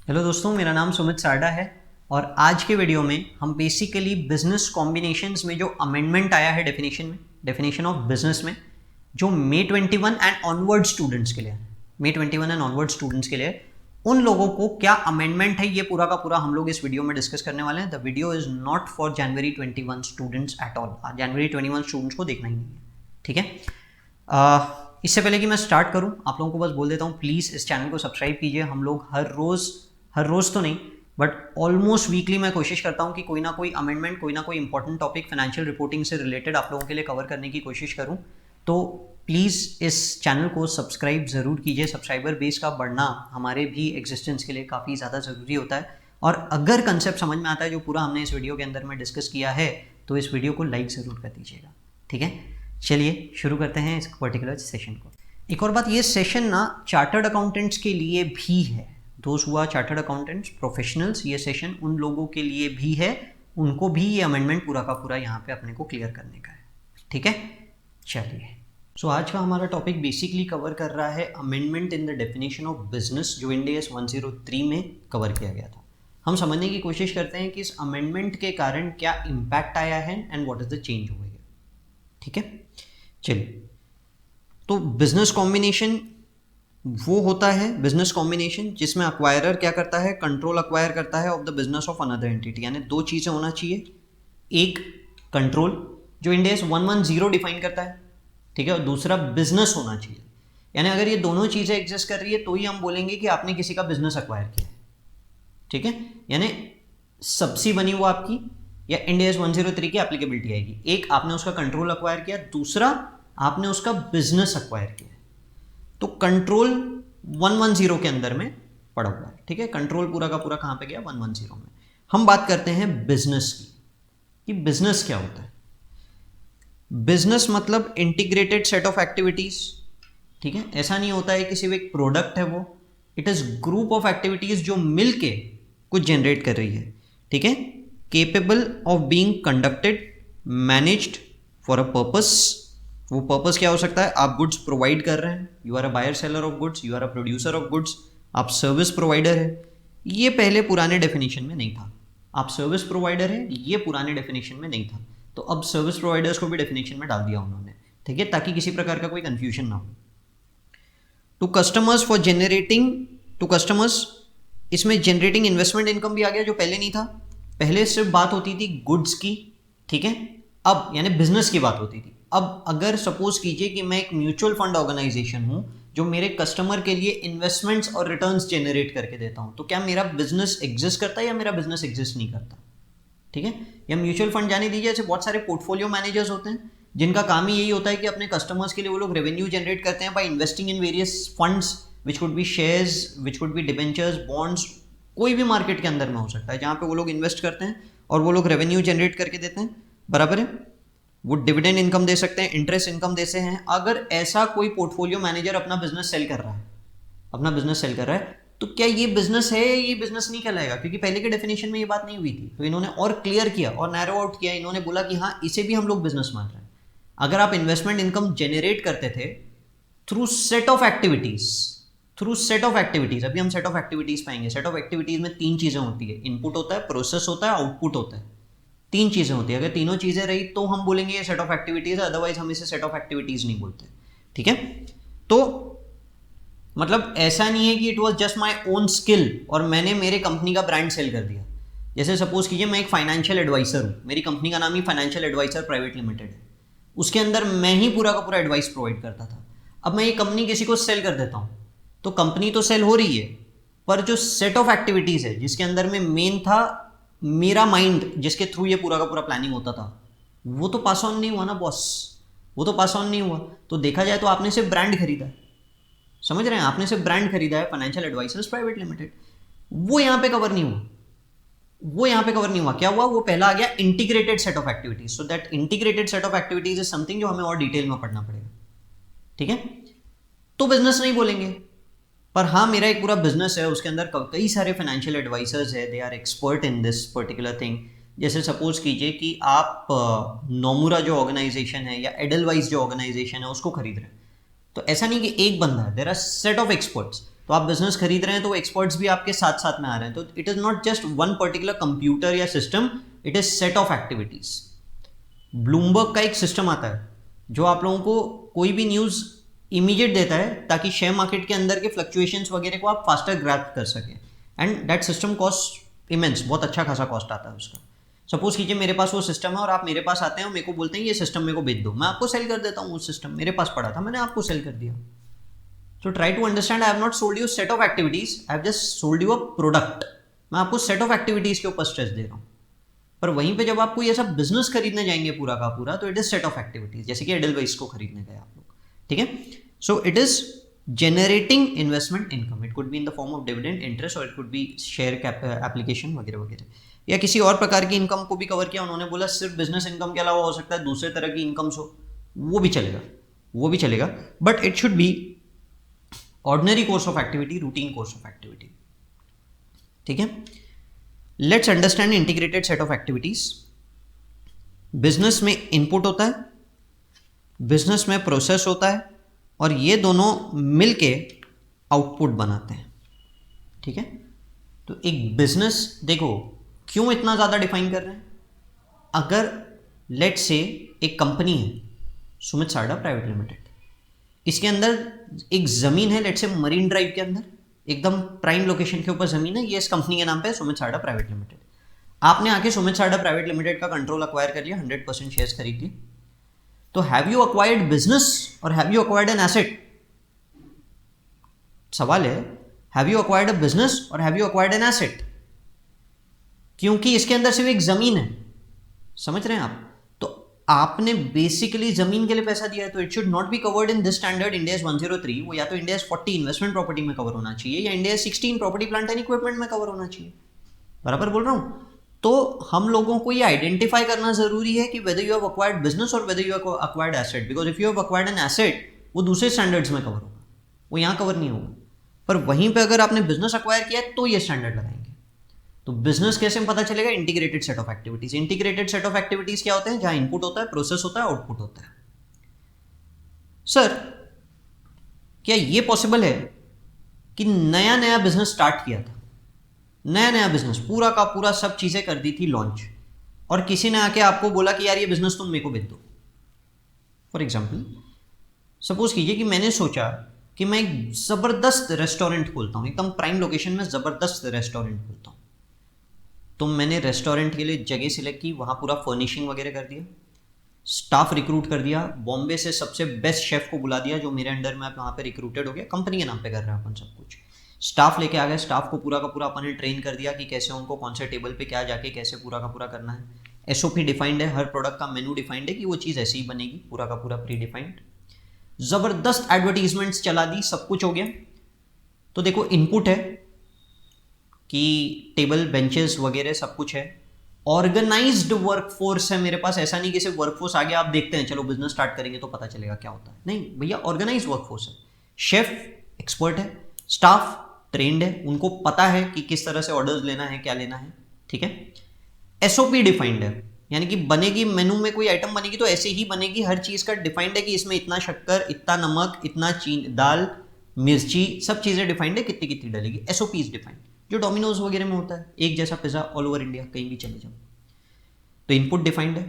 Hello दोस्तों, मेरा नाम सुमित सारडा है और आज के वीडियो में हम बेसिकली बिजनेस कॉम्बिनेशंस में जो अमेंडमेंट आया है डेफिनेशन ऑफ बिजनेस में, जो मे 21 एंड ऑनवर्ड स्टूडेंट्स के लिए मे 21 एंड ऑनवर्ड स्टूडेंट्स के लिए उन लोगों को क्या अमेंडमेंट है, ये पूरा का पूरा हम लोग इस वीडियो में डिस्कस करने वाले हैं। The video is not for January 21 students at all. January 21 students को देखना ही नहीं है, ठीक है। इससे पहले कि मैं स्टार्ट करूं, आप लोगों को बस बोल देता हूं, प्लीज़ इस चैनल को सब्सक्राइब कीजिए। हम लोग हर रोज़ तो नहीं बट ऑलमोस्ट वीकली मैं कोशिश करता हूं कि कोई ना कोई अमेंडमेंट, कोई ना कोई इंपॉर्टेंट टॉपिक फाइनेंशियल रिपोर्टिंग से रिलेटेड आप लोगों के लिए कवर करने की कोशिश करूं। तो प्लीज़ इस चैनल को सब्सक्राइब ज़रूर कीजिए। सब्सक्राइबर बेस का बढ़ना हमारे भी एग्जिस्टेंस के लिए काफ़ी ज़्यादा ज़रूरी होता है। और अगर कंसेप्ट समझ में आता है जो पूरा हमने इस वीडियो के अंदर में डिस्कस किया है, तो इस वीडियो को लाइक ज़रूर कर दीजिएगा, ठीक है। चलिए शुरू करते हैं इस पर्टिकुलर सेशन को। एक और बात, ये सेशन ना चार्टर्ड अकाउंटेंट्स के लिए भी है। दोस्त हुआ चार्टर्ड अकाउंटेंट्स प्रोफेशनल्स, ये सेशन उन लोगों के लिए भी है, उनको भी ये अमेंडमेंट पूरा का पूरा यहाँ पे अपने को क्लियर करने का है, ठीक है। चलिए, सो आज का हमारा टॉपिक बेसिकली कवर कर रहा है amendment in the definition of business, जो इंड AS 103 में कवर किया गया था। हम समझने की कोशिश करते हैं कि इस अमेंडमेंट के कारण क्या इम्पैक्ट आया है and what is the change हुआ है, ठीक है। चलिए, तो बिजनेस कॉम्बिनेशन वो होता है बिजनेस कॉम्बिनेशन जिसमें अक्वायरर क्या करता है, कंट्रोल अक्वायर करता है of the business of another entity. यानी दो चीज़ें होना चाहिए, एक कंट्रोल जो इंड AS 110 डिफाइन करता है, ठीक है, और दूसरा बिजनेस होना चाहिए। यानी अगर ये दोनों चीज़ें एग्जिस्ट कर रही है तो ही हम बोलेंगे कि आपने किसी का बिजनेस अक्वायर किया है, ठीक है। यानी सबसी बनी वो आपकी या इंड AS 103 की एप्लीकेबिलिटी आएगी। एक, आपने उसका कंट्रोल अक्वायर किया, दूसरा आपने उसका बिजनेस अक्वायर किया। तो कंट्रोल 110 के अंदर में पड़ा हुआ है, ठीक है। कंट्रोल पूरा का पूरा कहां पे गया, 110 में। हम बात करते हैं बिजनेस की, कि बिजनेस क्या होता है। बिजनेस मतलब इंटीग्रेटेड सेट ऑफ एक्टिविटीज, ठीक है। ऐसा नहीं होता है कि सिर्फ एक प्रोडक्ट है वो, it is group of activities जो मिलके कुछ जनरेट कर रही है, ठीक है। Capable of being conducted, managed for a purpose. वो पर्पस क्या हो सकता है, आप गुड्स प्रोवाइड कर रहे हैं, you are a buyer seller of goods, you are a producer of goods, आप सर्विस प्रोवाइडर है। ये पहले पुराने डेफिनेशन में नहीं था, आप सर्विस प्रोवाइडर है, ये पुराने डेफिनेशन में नहीं था। तो अब सर्विस प्रोवाइडर्स को भी डेफिनेशन में डाल दिया उन्होंने, ठीक है, ताकि किसी प्रकार का कोई कंफ्यूजन ना हो। To customers for generating, to customers, इसमें जनरेटिंग इन्वेस्टमेंट इनकम भी आ गया जो पहले नहीं था। पहले सिर्फ बात होती थी गुड्स की, ठीक है, अब यानी बिजनेस की बात होती थी। अब अगर सपोज कीजिए कि मैं एक म्यूचुअल फंड ऑर्गेनाइजेशन हूं जो मेरे कस्टमर के लिए इन्वेस्टमेंट्स और रिटर्न्स जनरेट करके देता हूं, तो क्या मेरा बिजनेस एग्जिस्ट करता है या मेरा बिजनेस एग्जिस्ट नहीं करता, ठीक है। या म्यूचुअल फंड जाने दीजिए, ऐसे बहुत सारे पोर्टफोलियो मैनेजर्स होते हैं जिनका काम ही यही होता है कि अपने कस्टमर्स के लिए वो लोग रेवेन्यू जनरेट करते हैं by investing in various funds, which could be shares, which could be debentures, bonds, कोई भी मार्केट के अंदर में हो सकता है जहां पे वो लोग इन्वेस्ट करते हैं और वो लोग रेवेन्यू जनरेट करके देते हैं, बराबर है। वो डिविडेंड इनकम दे सकते हैं, इंटरेस्ट इनकम देते हैं। अगर ऐसा कोई पोर्टफोलियो मैनेजर अपना बिजनेस सेल कर रहा है, अपना बिजनेस सेल कर रहा है, तो क्या ये बिजनेस है, ये बिजनेस नहीं कहलाएगा, क्योंकि पहले के डेफिनेशन में ये बात नहीं हुई थी। तो इन्होंने और क्लियर किया और नैरो आउट किया, इन्होंने बोला कि हाँ, इसे भी हम लोग बिजनेस मान रहे हैं। अगर आप इन्वेस्टमेंट इनकम जनरेट करते थे through set of activities, through set of activities, अभी हम सेट ऑफ एक्टिविटीज पाएंगे। सेट ऑफ एक्टिविटीज में तीन चीजें होती है, इनपुट होता है, प्रोसेस होता है, आउटपुट होता है। तीन चीजें होती है, अगर तीनों चीजें रही तो हम बोलेंगे ये सेट ऑफ एक्टिविटीज है, अदरवाइज हम इसे सेट ऑफ एक्टिविटीज नहीं बोलते, ठीक है। तो मतलब ऐसा नहीं है कि it was just my own skill और मैंने मेरे कंपनी का ब्रांड सेल कर दिया। जैसे सपोज कीजिए मैं एक फाइनेंशियल एडवाइसर हूं, मेरी कंपनी का नाम ही फाइनेंशियल एडवाइसर प्राइवेट लिमिटेड है, उसके अंदर मैं ही पूरा का पूरा एडवाइस प्रोवाइड करता था। अब मैं ये कंपनी किसी को सेल कर देता हूं, तो कंपनी तो सेल हो रही है, पर जो सेट ऑफ एक्टिविटीज है जिसके अंदर में मेन था मेरा माइंड, जिसके थ्रू ये पूरा का पूरा प्लानिंग होता था, वो तो पास ऑन नहीं हुआ ना बॉस, वो तो पास ऑन नहीं हुआ। तो देखा जाए तो आपने सिर्फ ब्रांड खरीदा है, समझ रहे हैं, आपने सिर्फ ब्रांड खरीदा है, फाइनेंशियल एडवाइजर्स प्राइवेट लिमिटेड, वो यहां पे कवर नहीं हुआ, वो यहां पे कवर नहीं हुआ। क्या हुआ, वो पहला आ गया integrated set of activities. So that integrated set of activities is something जो हमें और डिटेल में पढ़ना पड़ेगा, ठीक है। तो बिजनेस नहीं बोलेंगे, पर हाँ, मेरा एक पूरा बिजनेस है, उसके अंदर कई सारे फाइनेंशियल एडवाइजर्स है, they are expert in this particular thing. जैसे सपोज कीजिए कि आप नोमुरा जो ऑर्गेनाइजेशन है या एडलवाइज जो ऑर्गेनाइजेशन है उसको खरीद रहे हैं, तो ऐसा नहीं कि एक बंदा है, there are set of experts. तो आप बिजनेस खरीद रहे हैं तो वो एक्सपर्ट्स भी आपके साथ साथ में आ रहे हैं। तो it is not just one particular computer या system, it is set of activities. Bloomberg का एक सिस्टम आता है जो आप लोगों को कोई भी न्यूज़ इमीडिएट देता है ताकि शेयर मार्केट के अंदर के फ्लक्चुएशंस वगैरह को आप फास्टर ग्रैस्प कर सकें, and that system cost immense, बहुत अच्छा खासा कॉस्ट आता है उसका। सपोज कीजिए मेरे पास वो सिस्टम है और आप मेरे पास आते हैं और मेरे को बोलते हैं ये सिस्टम मेरे को बेच दो, मैं आपको सेल कर देता हूँ। वो सिस्टम मेरे पास पड़ा था, मैंने आपको सेल कर दिया। So try to understand, I have not sold you set of activities, I have just sold you a product. मैं आपको सेट ऑफ एक्टिविटीज के ऊपर स्ट्रेस दे रहा हूँ। पर वहीं पे जब आपको ये सब बिजनेस खरीदने जाएंगे पूरा का पूरा, तो it is set of activities, जैसे कि एडलवाइस को खरीदने गए आप लोग, ठीक है। So it is generating investment income, it could be in the form of dividend, interest, और it could be share application वगैरह वगैरह, या किसी और प्रकार की इनकम को भी कवर किया उन्होंने। बोला सिर्फ बिजनेस इनकम के अलावा हो सकता है दूसरे तरह की इनकम्स हो, वो भी चलेगा, वो भी चलेगा, but it should be ordinary course of activity, routine course of activity, ठीक है। Let's understand integrated set of activities. Business में इनपुट होता है, बिजनेस में प्रोसेस होता है, और ये दोनों मिलके आउटपुट बनाते हैं, ठीक है। तो एक बिजनेस देखो क्यों इतना ज़्यादा डिफाइन कर रहे हैं। अगर लेट्स से एक कंपनी है सुमित सारडा प्राइवेट लिमिटेड, इसके अंदर एक ज़मीन है लेट्स से मरीन ड्राइव के अंदर, एकदम प्राइम लोकेशन के ऊपर ज़मीन है, ये इस कंपनी के नाम पे है सुमित सारडा प्राइवेट लिमिटेड। आपने आके सुमित सारडा प्राइवेट लिमिटेड का कंट्रोल अक्वायर कर लिया, 100% शेयर्स खरीद लिए। तो हैव यू अक्वायर्ड बिजनेस और have you acquired an asset? सवाल है, have you acquired a business और have you acquired an asset? क्योंकि इसके अंदर सिर्फ एक जमीन है, समझ रहे हैं आप। तो आपने बेसिकली जमीन के लिए पैसा दिया है, तो it should not be covered in this standard India's 103। वो या तो इंडियाज 40 इन्वेस्टमेंट प्रॉपर्टी में कवर होना चाहिए, या India's 16 property plant and equipment में कवर होना चाहिए। बराबर बोल रहा हूं। तो हम लोगों को ये आइडेंटिफाई करना जरूरी है कि whether you have acquired business और whether you have acquired asset, because if you have acquired an asset वो दूसरे स्टैंडर्ड्स में कवर होगा, वो यहाँ कवर नहीं होगा। पर वहीं पे अगर आपने बिजनेस अक्वायर किया है तो ये स्टैंडर्ड लगाएंगे। तो बिजनेस कैसे पता चलेगा? Integrated set of activities. Integrated set of activities क्या होते हैं? जहां इनपुट होता है, प्रोसेस होता है, आउटपुट होता है। सर क्या ये पॉसिबल है कि नया नया बिजनेस स्टार्ट किया था, नया नया बिजनेस पूरा का पूरा सब चीजें कर दी थी लॉन्च, और किसी ने आके आपको बोला कि यार ये बिजनेस तुम मेरे को बेच दो। फॉर एग्जाम्पल सपोज कीजिए कि मैंने सोचा कि मैं एक जबरदस्त रेस्टोरेंट खोलता हूं, एकदम प्राइम लोकेशन में जबरदस्त रेस्टोरेंट खोलता हूं। तो मैंने रेस्टोरेंट के लिए जगह सिलेक्ट की, वहाँ पूरा फर्निशिंग वगैरह कर दिया, स्टाफ रिक्रूट कर दिया, बॉम्बे से सबसे बेस्ट शेफ को बुला दिया जो मेरे अंडर में आप वहाँ पे रिक्रूटेड हो गया, कंपनी के नाम पे कर रहे हैं अपन सब कुछ। स्टाफ लेके आ गए, स्टाफ को पूरा का पूरा अपन ने ट्रेन कर दिया कि कैसे उनको कौन से टेबल पे क्या जाके कैसे पूरा का पूरा करना है। एसओपी डिफाइंड है, हर प्रोडक्ट का मेनू डिफाइंड है कि वो चीज़ ऐसी ही बनेगी, पूरा का पूरा प्री डिफाइंड। ज़बरदस्त एडवर्टीजमेंट्स चला दी, सब कुछ हो गया। तो देखो इनपुट है कि टेबल बेंचेस वगैरह सब कुछ है, ऑर्गेनाइज्ड वर्कफोर्स है मेरे पास। ऐसा नहीं कि सिर्फ वर्कफोर्स आ गया आप देखते हैं चलो बिजनेस स्टार्ट करेंगे तो पता चलेगा क्या होता है, नहीं भैया, ऑर्गेनाइज वर्कफोर्स है। शेफ एक्सपर्ट है, स्टाफ ट्रेंड है, उनको पता है कि किस तरह से ऑर्डर्स लेना है, क्या लेना है, ठीक है। एसओपी डिफाइंड है, यानी कि बनेगी मेनू में कोई आइटम बनेगी तो ऐसे ही बनेगी, हर चीज़ का डिफाइंड है कि इसमें इतना शक्कर, इतना नमक, इतना दाल, मिर्ची, सब चीज़ें डिफाइंड है, कितनी कितनी डलेगी। एसओपी इज डिफाइंड, जो डोमिनोज वगैरह में होता है, एक जैसा पिज्जा ऑल ओवर इंडिया कहीं भी चले जाओ। तो इनपुट डिफाइंड है,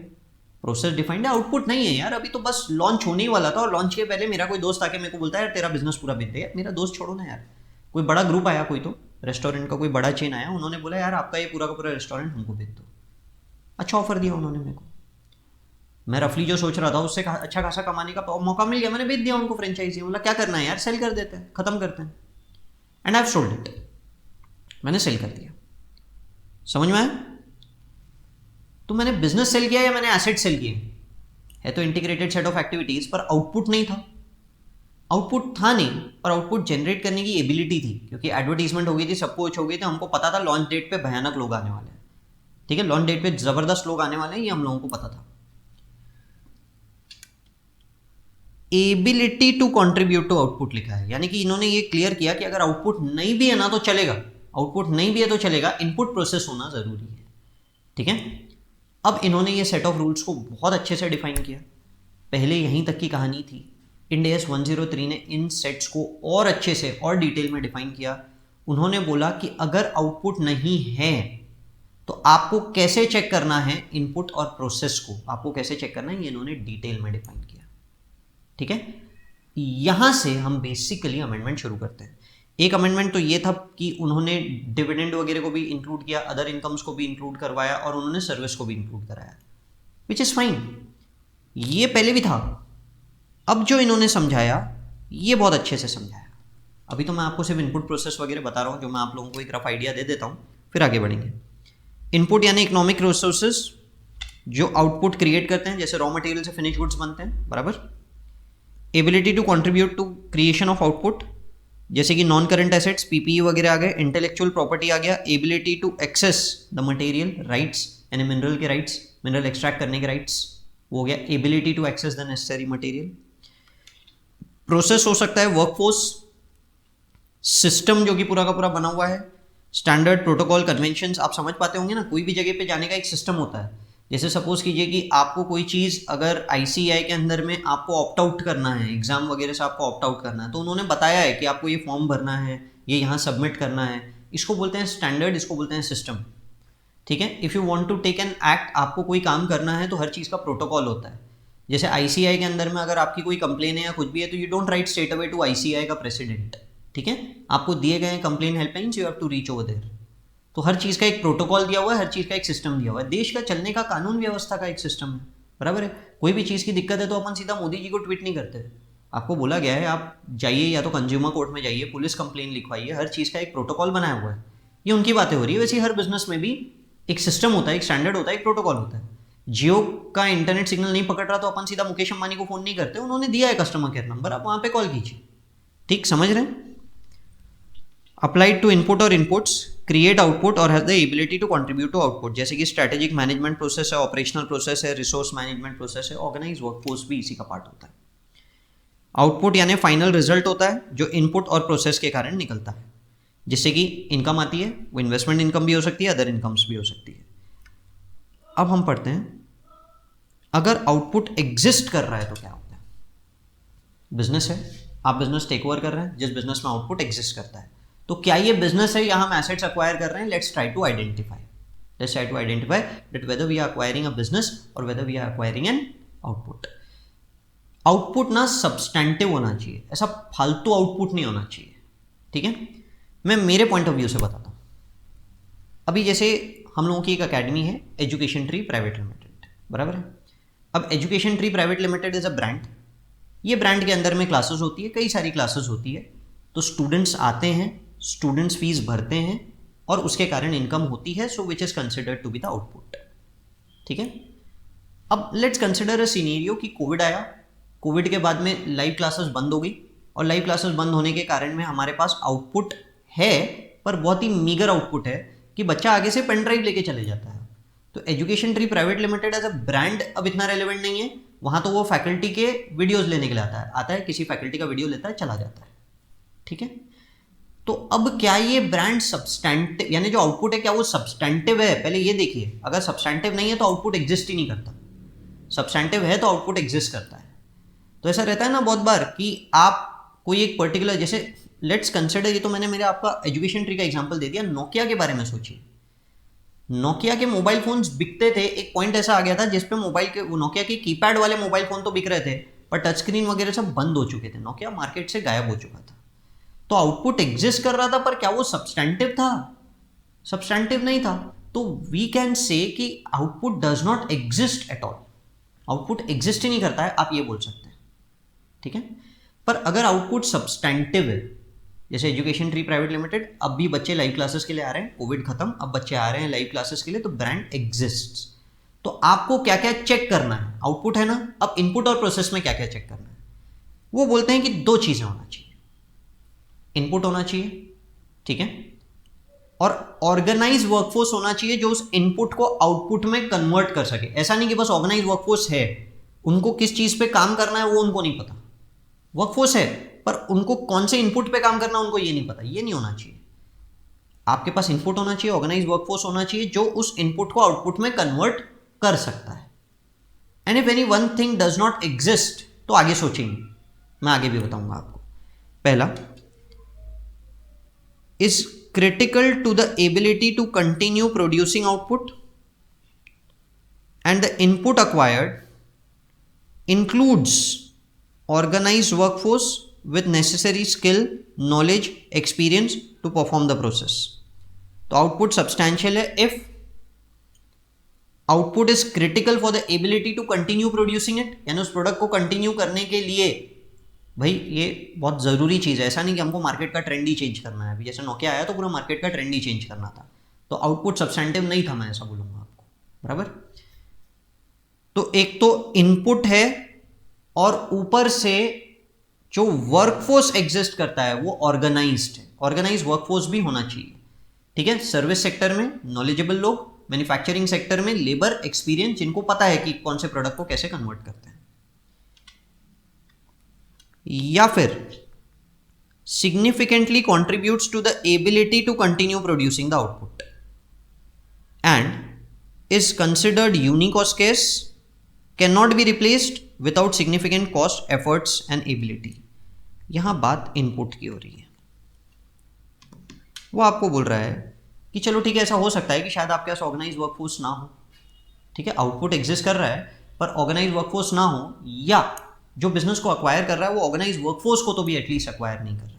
प्रोसेस डिफाइंड है, आउटपुट नहीं है यार। अभी तो बस लॉन्च होने ही वाला था और लॉन्च के पहले मेरा कोई दोस्त आके मेरे को बोलता है यार तेरा बिजनेस पूरा बेच दे। यार मेरा दोस्त छोड़ो ना यार, कोई बड़ा ग्रुप आया, कोई तो रेस्टोरेंट का कोई बड़ा चेन आया, उन्होंने बोला यार आपका ये पूरा का पूरा रेस्टोरेंट हमको बेच दो। अच्छा ऑफर दिया उन्होंने मेरे को, मैं रफली जो सोच रहा था उससे अच्छा खासा कमाने का मौका मिल गया, मैंने बेच दिया उनको फ्रेंचाइजी। बोला क्या करना है यार, सेल कर देते हैं, खत्म करते हैं। And I have sold it, मैंने सेल कर दिया। समझ में आया? तो मैंने बिजनेस सेल किया या मैंने एसेट सेल किए? है तो इंटीग्रेटेड सेट ऑफ एक्टिविटीज, पर आउटपुट नहीं था। आउटपुट था नहीं, और आउटपुट जनरेट करने की एबिलिटी थी, क्योंकि एडवर्टीजमेंट हो गई थी, सब कुछ हो गई थी, हमको पता था लॉन्च डेट पे भयानक लोग आने वाले हैं, ठीक है, लॉन्च डेट पे जबरदस्त लोग आने वाले हैं, ये हम लोगों को पता था। Ability to contribute to output लिखा है, यानी कि इन्होंने ये क्लियर किया कि अगर आउटपुट नहीं भी है ना तो चलेगा, आउटपुट नहीं भी है तो चलेगा, इनपुट प्रोसेस होना जरूरी है, ठीक है। अब इन्होंने ये सेट ऑफ रूल्स को बहुत अच्छे से डिफाइन किया। पहले यहीं तक की कहानी थी, इंड एस 103 ने इन सेट्स को और अच्छे से और डिटेल में डिफाइन किया। उन्होंने बोला कि अगर आउटपुट नहीं है तो आपको कैसे चेक करना है इनपुट और प्रोसेस को, आपको कैसे चेक करना है, ये इन्होंने डिटेल में डिफाइन किया। ठीक है, यहां से हम बेसिकली अमेंडमेंट शुरू करते हैं। एक अमेंडमेंट तो ये था कि उन्होंने डिविडेंड वगैरह को भी इंक्लूड किया, अदर इनकम्स को भी इंक्लूड करवाया और उन्होंने सर्विस को भी इंक्लूड कराया, विच इज फाइन, ये पहले भी था। अब जो इन्होंने समझाया ये बहुत अच्छे से समझाया। अभी तो मैं आपको सिर्फ इनपुट प्रोसेस वगैरह बता रहा हूँ, जो मैं आप लोगों को एक रफ आइडिया दे देता हूँ, फिर आगे बढ़ेंगे। इनपुट यानी इकोनॉमिक रिसोर्सेज जो आउटपुट क्रिएट करते हैं, जैसे रॉ मटेरियल से फिनिश गुड्स बनते हैं, बराबर। Ability to contribute to creation of output, जैसे कि नॉन करंट एसेट्स पीपीई वगैरह आ गए, इंटेलेक्चुअल प्रॉपर्टी आ गया, ability to access the material rights, यानी मिनरल के राइट्स, मिनरल एक्सट्रैक्ट करने के राइट्स, वो हो गया ability to access the necessary material. Process हो सकता है वर्कफोर्स, सिस्टम जो कि पूरा का पूरा बना हुआ है, स्टैंडर्ड प्रोटोकॉल कन्वेंशंस, आप समझ पाते होंगे ना, कोई भी जगह पे जाने का एक सिस्टम होता है। जैसे सपोज कीजिए कि आपको कोई चीज़ अगर आईसीएआई के अंदर में आपको ऑप्ट आउट करना है, एग्जाम वगैरह से आपको ऑप्ट आउट करना है, तो उन्होंने बताया है कि आपको ये फॉर्म भरना है, ये यहाँ सबमिट करना है, इसको बोलते हैं स्टैंडर्ड, इसको बोलते हैं सिस्टम। ठीक है, if you want to take an act, आपको कोई काम करना है तो हर चीज़ का प्रोटोकॉल होता है। जैसे आईसीआई के अंदर में अगर आपकी कोई कंप्लेन है या कुछ भी है, तो you don't write straight away to ICI का प्रेसिडेंट। ठीक है, आपको दिए गए complain helplines, you have to reach over there. तो हर चीज़ का एक प्रोटोकॉल दिया हुआ है, हर चीज़ का एक सिस्टम दिया हुआ है, देश का चलने का कानून व्यवस्था का एक सिस्टम है, बराबर है। कोई भी चीज़ की दिक्कत है तो अपन सीधा मोदी जी को ट्वीट नहीं करते। आपको बोला गया है आप जाइए या तो कंज्यूमर कोर्ट में जाइए, पुलिस कंप्लेन लिखवाइए, हर चीज़ का एक प्रोटोकॉल बनाया हुआ है। ये उनकी बातें हो रही है। वैसे हर बिजनेस में भी एक सिस्टम होता है, एक स्टैंडर्ड होता है, एक प्रोटोकॉल होता है। जियो का इंटरनेट सिग्नल नहीं पकड़ रहा तो अपन सीधा मुकेश अंबानी को फोन नहीं करते, उन्होंने दिया है कस्टमर केयर नंबर, आप वहां पे कॉल कीजिए। ठीक, समझ रहे हैं। अप्लाइड टू इनपुट और इनपुट्स, क्रिएट आउटपुट और has the ability to contribute to output, जैसे कि स्ट्रेटेजिक मैनेजमेंट प्रोसेस है, ऑपरेशनल प्रोसेस है, रिसोर्स मैनेजमेंट प्रोसेस है, ऑर्गेनाइज वर्कफोर्स भी इसी का पार्ट होता है। आउटपुट यानी फाइनल रिजल्ट होता है जो इनपुट और प्रोसेस के कारण निकलता है, जिससे कि इनकम आती है, वो इन्वेस्टमेंट इनकम भी हो सकती है, अदर इनकम्स भी हो सकती है। अब हम पढ़ते हैं, अगर आउटपुट एग्जिस्ट कर रहा है तो क्या होता है। बिजनेस है, आप बिजनेस टेक ओवर कर रहे हैं, जिस बिजनेस में आउटपुट एग्जिस्ट करता है, तो क्या ये बिजनेस है या हम एसेट्स अक्वायर कर रहे हैं। Let's try to identify that whether we are acquiring a business और whether we are acquiring an output. Output ना सब्सटेंटिव होना चाहिए, ऐसा फालतू आउटपुट नहीं होना चाहिए। ठीक है, मैं मेरे पॉइंट ऑफ व्यू से बताता हूं। अभी जैसे हम लोगों की एक अकेडमी है, एजुकेशन ट्री प्राइवेट लिमिटेड, बराबर है। अब education tree private limited is a brand. ये ब्रांड के अंदर में क्लासेस होती है, कई सारी क्लासेस होती है, तो स्टूडेंट्स आते हैं, स्टूडेंट्स फीस भरते हैं और उसके कारण इनकम होती है, so which is considered to be the output. ठीक है, अब लेट्स कंसिडर अ सिनेरियो कि कोविड आया, कोविड के बाद में लाइव क्लासेस बंद हो गई और लाइव क्लासेस बंद होने के कारण में हमारे पास आउटपुट है, पर बहुत ही मीगर आउटपुट है कि बच्चा आगे से पेन ड्राइव लेके चले जाता है। तो education tree private limited as a brand अब इतना रेलेवेंट नहीं है। वहां तो वो फैकल्टी के वीडियोस लेने के लिए आता है, किसी फैकल्टी का वीडियो लेता है, चला जाता है। ठीक है, तो अब क्या ये ब्रांड सब्सटेंटिव, यानी जो आउटपुट है क्या वो सब्सटेंटिव है, पहले ये देखिए। अगर सब्सटेंटिव नहीं है तो आउटपुट एग्जिस्ट ही नहीं करता, सब्सटेंटिव है तो आउटपुट एग्जिस्ट करता है। तो ऐसा रहता है ना बहुत बार कि आप कोई एक पर्टिकुलर, जैसे लेट्स कंसिडर, ये तो मैंने मेरे आपका एजुकेशन ट्री का एग्जांपल दे दिया, नोकिया के बारे में सोचिए। नोकिया के मोबाइल फोन्स बिकते थे, एक पॉइंट ऐसा आ गया था जिसपे मोबाइल के, नोकिया के कीपैड वाले मोबाइल फोन तो बिक रहे थे, पर टच स्क्रीन वगैरह सब बंद हो चुके थे, नोकिया मार्केट से गायब हो चुका था। तो आउटपुट एग्जिस्ट कर रहा था, पर क्या वो सब्सटेंटिव था? सब्सटेंटिव नहीं था। तो वी कैन से कि output does not exist at all, output exist ही नहीं करता है, आप ये बोल सकते हैं। ठीक है, पर अगर आउटपुट सब्सटेंटिव है, जैसे एजुकेशन ट्री प्राइवेट लिमिटेड, अब भी बच्चे लाइव क्लासेस के लिए आ रहे हैं, कोविड खत्म, अब बच्चे आ रहे हैं लाइव क्लासेस के लिए, तो ब्रांड एग्जिस्ट। तो आपको क्या क्या चेक करना है, आउटपुट है ना, अब इनपुट और प्रोसेस में क्या क्या चेक करना है, वो बोलते हैं कि दो चीजें होना चाहिए, इनपुट होना चाहिए, ठीक है, और ऑर्गेनाइज वर्कफोर्स होना चाहिए जो उस इनपुट को आउटपुट में कन्वर्ट कर सके। ऐसा नहीं कि बस ऑर्गेनाइज वर्कफोर्स है, उनको किस चीज पे काम करना है वो उनको नहीं पता, वर्कफोर्स है पर उनको कौन से इनपुट पे काम करना है उनको ये नहीं पता, ये नहीं होना चाहिए। आपके पास इनपुट होना चाहिए, ऑर्गेनाइज वर्कफोर्स होना चाहिए जो उस इनपुट को आउटपुट में कन्वर्ट कर सकता है। And if any one thing does not exist, तो आगे सोचेंगे मैं आगे भी बताऊंगा आपको। पहला, is critical to the ability to continue producing output and the input acquired includes organised workforce with necessary skill, knowledge, experience to perform the process. तो आउटपुट सब्सटैंशियल है if output is critical for the ability to continue producing it, यानी उस product को continue करने के लिए भाई ये बहुत ज़रूरी चीज़ है। ऐसा नहीं कि हमको मार्केट का ट्रेंड ही चेंज करना है। अभी जैसे नोकिया आया तो पूरा मार्केट का ट्रेंड ही चेंज करना था, तो आउटपुट सब्सटैंटिव नहीं था, मैं ऐसा बोलूँगा आपको, बराबर। तो एक तो इनपुट है और ऊपर से जो वर्कफोर्स एग्जिस्ट करता है वो ऑर्गेनाइज्ड है। ऑर्गेनाइज वर्कफोर्स भी होना चाहिए, ठीक है। सर्विस सेक्टर में नॉलेजेबल लोग, मैन्युफैक्चरिंग सेक्टर में लेबर एक्सपीरियंस, जिनको पता है कि कौन से प्रोडक्ट को कैसे कन्वर्ट करते हैं। या फिर significantly contributes to the ability to continue producing the output and is considered unique और scarce, can not be replaced without significant cost, efforts and ability. यहां बात इनपुट की हो रही है। वो आपको बोल रहा है कि चलो ठीक है, ऐसा हो सकता है कि शायद आपके पास ऑर्गेनाइज वर्कफोर्स ना हो, ठीक है, आउटपुट एग्जिस्ट कर रहा है पर ऑर्गेनाइज वर्कफोर्स ना हो, या जो बिजनेस को अक्वायर कर रहा है वो ऑर्गेनाइज वर्कफोर्स को तो भी एटलीस्ट अक्वायर नहीं कर रहा है।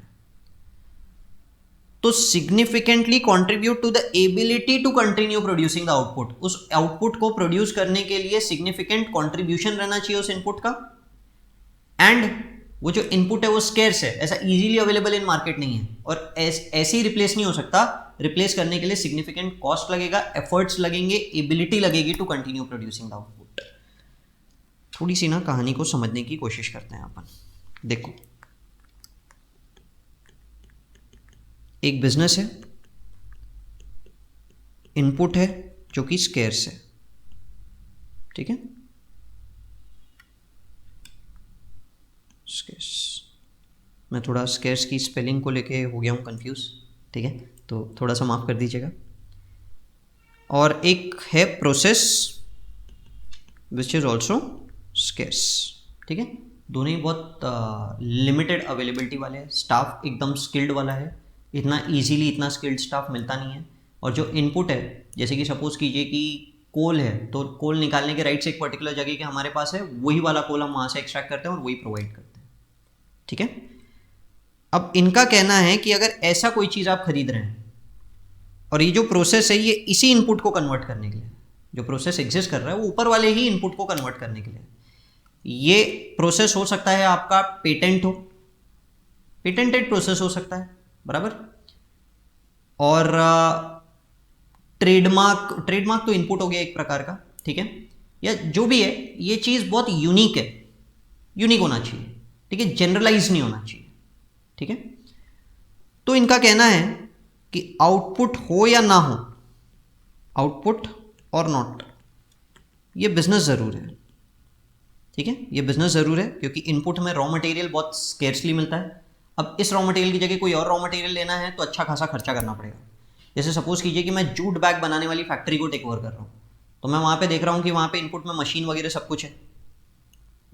तो significantly contribute to the ability to continue producing the output, उस आउटपुट को प्रोड्यूस करने के लिए सिग्निफिकेंट कॉन्ट्रीब्यूशन रहना चाहिए उस इनपुट का। एंड वो जो इनपुट है वो स्केर्स है, ऐसा इजीली अवेलेबल इन मार्केट नहीं है, और ऐसे ही रिप्लेस नहीं हो सकता। रिप्लेस करने के लिए सिग्निफिकेंट कॉस्ट लगेगा, एफर्ट्स लगेंगे, एबिलिटी लगेगी to continue producing the output. थोड़ी सी ना कहानी को समझने की कोशिश करते हैं अपन। देखो, एक बिजनेस है, इनपुट है जो कि स्केर्स है, ठीक है, स्केर्स। मैं थोड़ा स्केर्स की स्पेलिंग को लेके हो गया हूँ कंफ्यूज, ठीक है, तो थोड़ा सा माफ कर दीजिएगा। और एक है process which is also scarce, ठीक है। दोनों ही बहुत लिमिटेड अवेलेबिलिटी वाले हैं। स्टाफ एकदम स्किल्ड वाला है, इतना इजीली इतना स्किल्ड स्टाफ मिलता नहीं है। और जो इनपुट है, जैसे कि सपोज कीजिए कि कोल है, तो कोल निकालने के राइट से एक पर्टिकुलर जगह के हमारे पास है, वही वाला कोल हम वहाँ से एक्सट्रैक्ट करते हैं और वही प्रोवाइड करते हैं, ठीक है। अब इनका कहना है कि अगर ऐसा कोई चीज़ आप खरीद रहे हैं और ये जो प्रोसेस है ये इसी इनपुट को कन्वर्ट करने के लिए, जो प्रोसेस एग्जिस्ट कर रहा है वो ऊपर वाले ही इनपुट को कन्वर्ट करने के लिए, ये प्रोसेस हो सकता है आपका पेटेंट हो, पेटेंटेड प्रोसेस हो सकता है, बराबर। और ट्रेडमार्क तो इनपुट हो गया एक प्रकार का, ठीक है, या जो भी है, ये चीज़ बहुत यूनिक है, यूनिक होना चाहिए, ठीक है, जनरलाइज नहीं होना चाहिए, ठीक है। तो इनका कहना है कि आउटपुट हो या ना हो, आउटपुट और नॉट, ये बिजनेस ज़रूर है, ठीक है, ये बिजनेस ज़रूर है, क्योंकि इनपुट में रॉ मटेरियल बहुत स्केर्सली मिलता है। अब इस रॉ मटेरियल की जगह कोई और रॉ मटेरियल लेना है तो अच्छा खासा खर्चा करना पड़ेगा। जैसे सपोज कीजिए कि मैं जूट बैग बनाने वाली फैक्ट्री को टेक ओवर कर रहा हूँ, तो मैं वहाँ पे देख रहा हूँ कि वहाँ पे इनपुट में मशीन वगैरह सब कुछ है,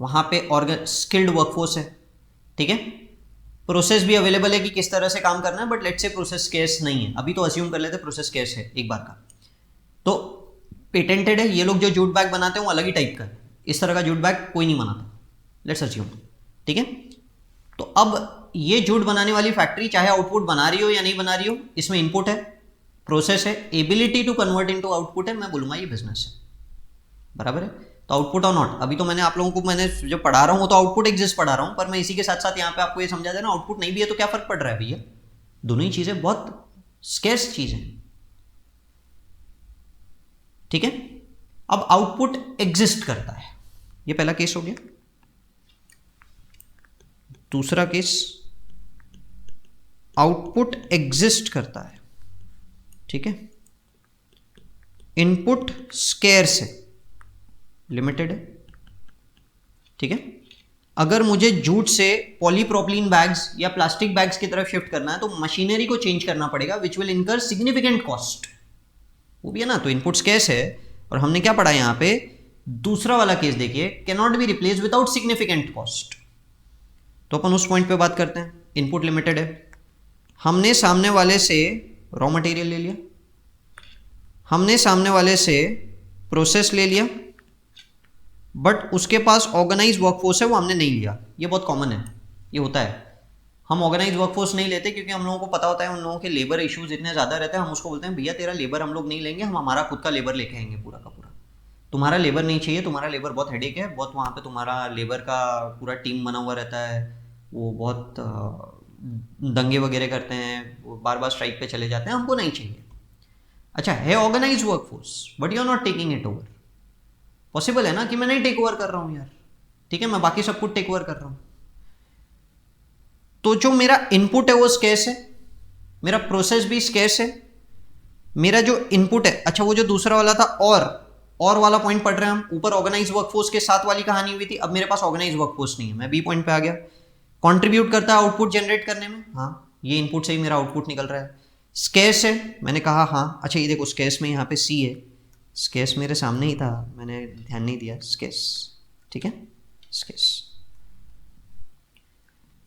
वहाँ पे स्किल्ड वर्कफोर्स है, ठीक है, प्रोसेस भी अवेलेबल है कि किस तरह से काम करना है, but let's say process scarce नहीं है, अभी तो अज्यूम कर लेते हैं प्रोसेस स्केर्स है एक बार का, तो पेटेंटेड है। ये लोग जो जूट बैग बनाते हैं वो अलग ही टाइप का है, इस तरह का जूट बैग कोई नहीं बनाता, लेट्स अज्यूम, ठीक है। तो अब ये जूट बनाने वाली फैक्ट्री चाहे आउटपुट बना रही हो या नहीं बना रही हो, इसमें इनपुट है, प्रोसेस है, ability to convert into output है, मैं बोलूँगा ये बिजनेस है, बराबर है। तो आउटपुट और नॉट, अभी तो मैंने आप लोगों को, मैंने जो पढ़ा रहा हूँ तो आउटपुट एग्जिस्ट पढ़ा रहा हूँ, पर मैं इसी के साथ साथ यहाँ पे आपको ये समझा देना, आउटपुट नहीं भी है तो क्या फर्क पड़ रहा है भैया, दोनों ही चीज़ें बहुत स्केर्स चीज़ हैं, ठीक है। अब आउटपुट एग्जिस्ट करता है, ये पहला केस हो गया। दूसरा केस, आउटपुट एग्जिस्ट करता है, ठीक है, इनपुट स्केर्स है, लिमिटेड है, ठीक है। अगर मुझे जूट से पॉलीप्रोपिलीन बैग्स या प्लास्टिक बैग्स की तरफ शिफ्ट करना है तो मशीनरी को चेंज करना पड़ेगा, विच विल इनकर सिग्निफिकेंट कॉस्ट, वो भी है ना। तो इनपुट स्केर्स है, और हमने क्या पढ़ा यहां पे, दूसरा वाला केस देखिए, can not be replace without significant cost. तो अपन उस पॉइंट पे बात करते हैं। इनपुट लिमिटेड है, हमने सामने वाले से रॉ मटेरियल ले लिया, हमने सामने वाले से प्रोसेस ले लिया, बट उसके पास ऑर्गेनाइज वर्कफोर्स है वो हमने नहीं लिया। ये बहुत कॉमन है, ये होता है। हम ऑर्गेनाइज वर्कफोर्स नहीं लेते क्योंकि हम लोगों को पता होता है उन लोगों के लेबर इश्यूज इतने ज़्यादा रहते हैं। हम उसको बोलते हैं भैया तेरा लेबर हम लोग नहीं लेंगे, हम हमारा खुद का लेबर लेके आएंगे पूरा का पूरा। तुम्हारा लेबर नहीं चाहिए, तुम्हारा लेबर बहुत हेडेक है, बहुत वहाँ पे तुम्हारा लेबर का पूरा टीम बना हुआ रहता है, वो बहुत दंगे वगैरह करते हैं, वो बार बार स्ट्राइक पे चले जाते हैं, हमको नहीं चाहिए। अच्छा है organise workforce but you are not taking it over. Possible है ना कि मैं नहीं टेक ओवर कर रहा हूँ यार, ठीक है, मैं बाकी सब कुछ टेक ओवर कर रहा हूँ। तो जो मेरा इनपुट है वो स्केर्स है, मेरा प्रोसेस भी स्केर्स है, मेरा जो इनपुट है। अच्छा वो जो दूसरा वाला था और वाला पॉइंट पढ़ रहे हैं हम, ऊपर ऑर्गेनाइज वर्कफोर्स के साथ वाली कहानी हुई थी, अब मेरे पास ऑर्गेनाइज वर्कफोर्स नहीं है, मैं बी पॉइंट पे आ गया। कंट्रीब्यूट करता है आउटपुट जनरेट करने में, हाँ ये इनपुट से ही मेरा आउटपुट निकल रहा है। स्केर्स है, मैंने कहा हाँ। अच्छा ये देखो स्केर्स में यहाँ पे सी है, स्केर्स मेरे सामने ही था, मैंने ध्यान नहीं दिया। स्केर्स, ठीक है, स्केर्स,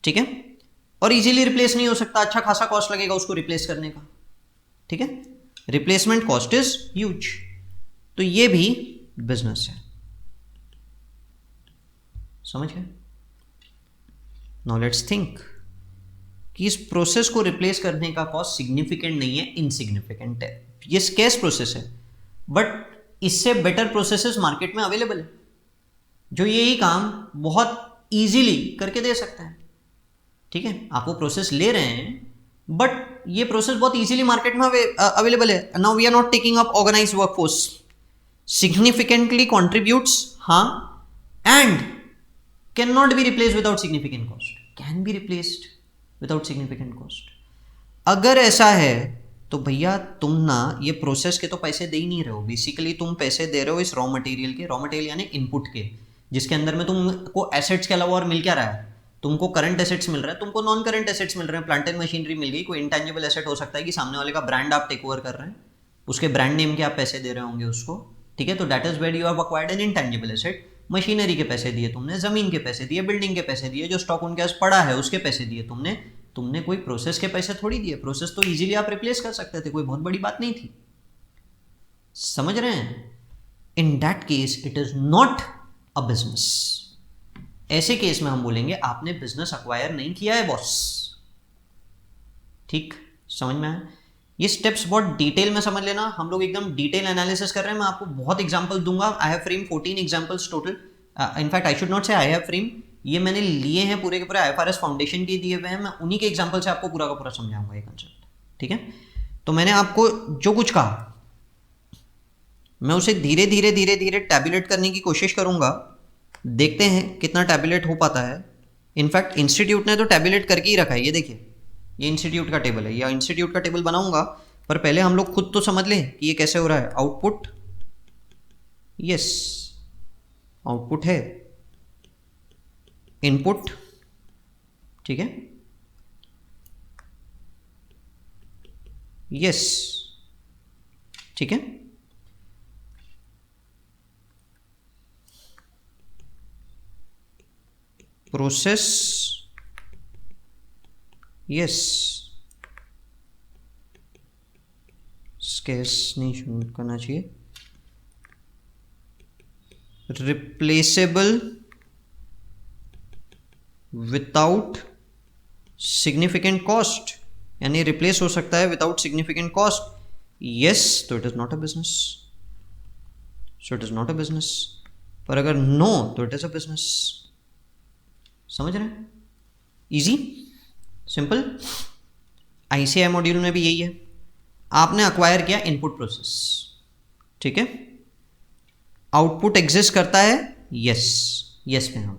ठीक है, और इजीली रिप्लेस नहीं हो सकता, अच्छा खासा कॉस्ट लगेगा उसको रिप्लेस करने का, ठीक है, रिप्लेसमेंट कॉस्ट इज ह्यूज। तो ये भी बिजनेस है, समझ गए। नाउ लेट्स थिंक कि इस प्रोसेस को रिप्लेस करने का कॉस्ट सिग्निफिकेंट नहीं है, इनसिग्निफिकेंट है, ये स्केर्स प्रोसेस है, बट इससे बेटर प्रोसेसेस मार्केट में अवेलेबल है जो यही काम बहुत इजीली करके दे सकता है, ठीक है। आप वो प्रोसेस ले रहे हैं बट ये प्रोसेस बहुत इजीली मार्केट में अवेलेबल है। Now we are not taking up organise workforce, significantly contributes, हाँ, and can not be replaced without significant cost, can be replaced without significant cost. अगर ऐसा है तो भैया तुम ना ये प्रोसेस के तो पैसे दे ही नहीं रहे हो, बेसिकली तुम पैसे दे रहे हो इस रॉ मटेरियल के, रॉ मटेरियल यानी इनपुट के, जिसके अंदर में तुमको एसेट्स के अलावा और मिल क्या रहा है, तुमको करंट एसेट्स मिल रहा है, तुमको नॉन करंट एसेट्स मिल रहे हैं, प्लांट एंड मशीनरी मिल गई, कोई इंटेंजिबल एसेट हो सकता है कि सामने वाले का ब्रांड आप टेक ओवर कर रहे हैं, उसके ब्रांड नेम के आप पैसे दे रहे होंगे उसको, ठीक है, तो that is where you have acquired an intangible asset. Machinery के पैसे दिए तुमने, जमीन के पैसे दिए, बिल्डिंग के पैसे दिए, जो स्टॉक उनके पास पड़ा है उसके पैसे दिए तुमने कोई प्रोसेस के पैसे थोड़ी दिए। प्रोसेस तो इजीली आप रिप्लेस कर सकते थे, कोई बहुत बड़ी बात नहीं थी, समझ रहे हैं। In that case it is not a business. ऐसे केस में हम बोलेंगे आपने बिजनेस अक्वायर नहीं किया है बॉस, ठीक, समझ में आया। ये स्टेप्स बहुत डिटेल में समझ लेना, हम लोग एकदम डिटेल एनालिसिस कर रहे हैं, मैं आपको बहुत एग्जांपल दूंगा। I have frame 14 examples total, in fact I should not से आई हैव फ्रेम, ये मैंने लिए हैं पूरे के पूरे IFRS फाउंडेशन के दिए हुए हैं, मैं उन्हीं के एग्जांपल से आपको पूरा का पूरा समझाऊंगा ये कंसेप्ट, ठीक है। तो मैंने आपको जो कुछ कहा मैं उसे धीरे धीरे धीरे धीरे टैबुलेट करने की कोशिश करूंगा, देखते हैं कितना टैबुलेट हो पाता है। इनफैक्ट इंस्टीट्यूट ने तो टैबुलेट करके ही रखा है, ये देखिए ये इंस्टीट्यूट का टेबल है, या इंस्टीट्यूट का टेबल बनाऊंगा, पर पहले हम लोग खुद तो समझ लें कि ये कैसे हो रहा है। आउटपुट, यस आउटपुट है, इनपुट, ठीक है, यस, ठीक है, प्रोसेस, यस, स्केर्स नहीं शुरू करना चाहिए, रिप्लेसेबल विदाउट सिग्निफिकेंट कॉस्ट, यानी रिप्लेस हो सकता है विदाउट सिग्निफिकेंट कॉस्ट, यस, तो it is not a business, so it is not a business. पर अगर नो तो इट इज अ बिजनेस, समझ रहे हैं, इजी सिंपल। ICAI मॉड्यूल में भी यही है, आपने अक्वायर किया इनपुट प्रोसेस, ठीक है, आउटपुट एग्जिस्ट करता है, यस, यस में हम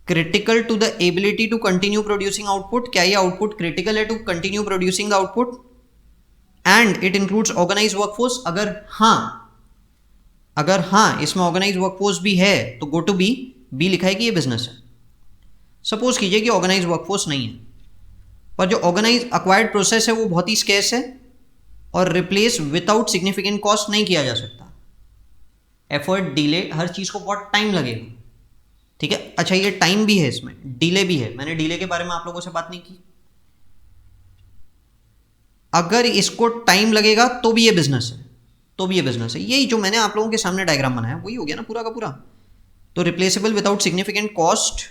critical to the ability to continue producing output, क्या ये आउटपुट क्रिटिकल है to continue producing the output, and it includes organise workforce. अगर हाँ इसमें ऑर्गेनाइज वर्कफोर्स भी है तो गो टू बी लिखा है कि ये बिजनेस है। सपोज कीजिए कि ऑर्गेनाइज वर्कफोर्स नहीं है, पर जो ऑर्गेनाइज अक्वायर्ड प्रोसेस है वो बहुत ही स्केर्स है और रिप्लेस विदाउट सिग्निफिकेंट कॉस्ट नहीं किया जा सकता, एफर्ट डिले, हर चीज को बहुत टाइम लगेगा, ठीक है। अच्छा, ये टाइम भी है, इसमें डिले भी है, मैंने डिले के बारे में आप लोगों से बात नहीं की। अगर इसको टाइम लगेगा तो भी ये बिजनेस है, तो भी ये बिजनेस है। यही जो मैंने आप लोगों के सामने डायग्राम बनाया वही हो गया ना पूरा का पूरा। तो रिप्लेसेबल विदाउट सिग्निफिकेंट कॉस्ट,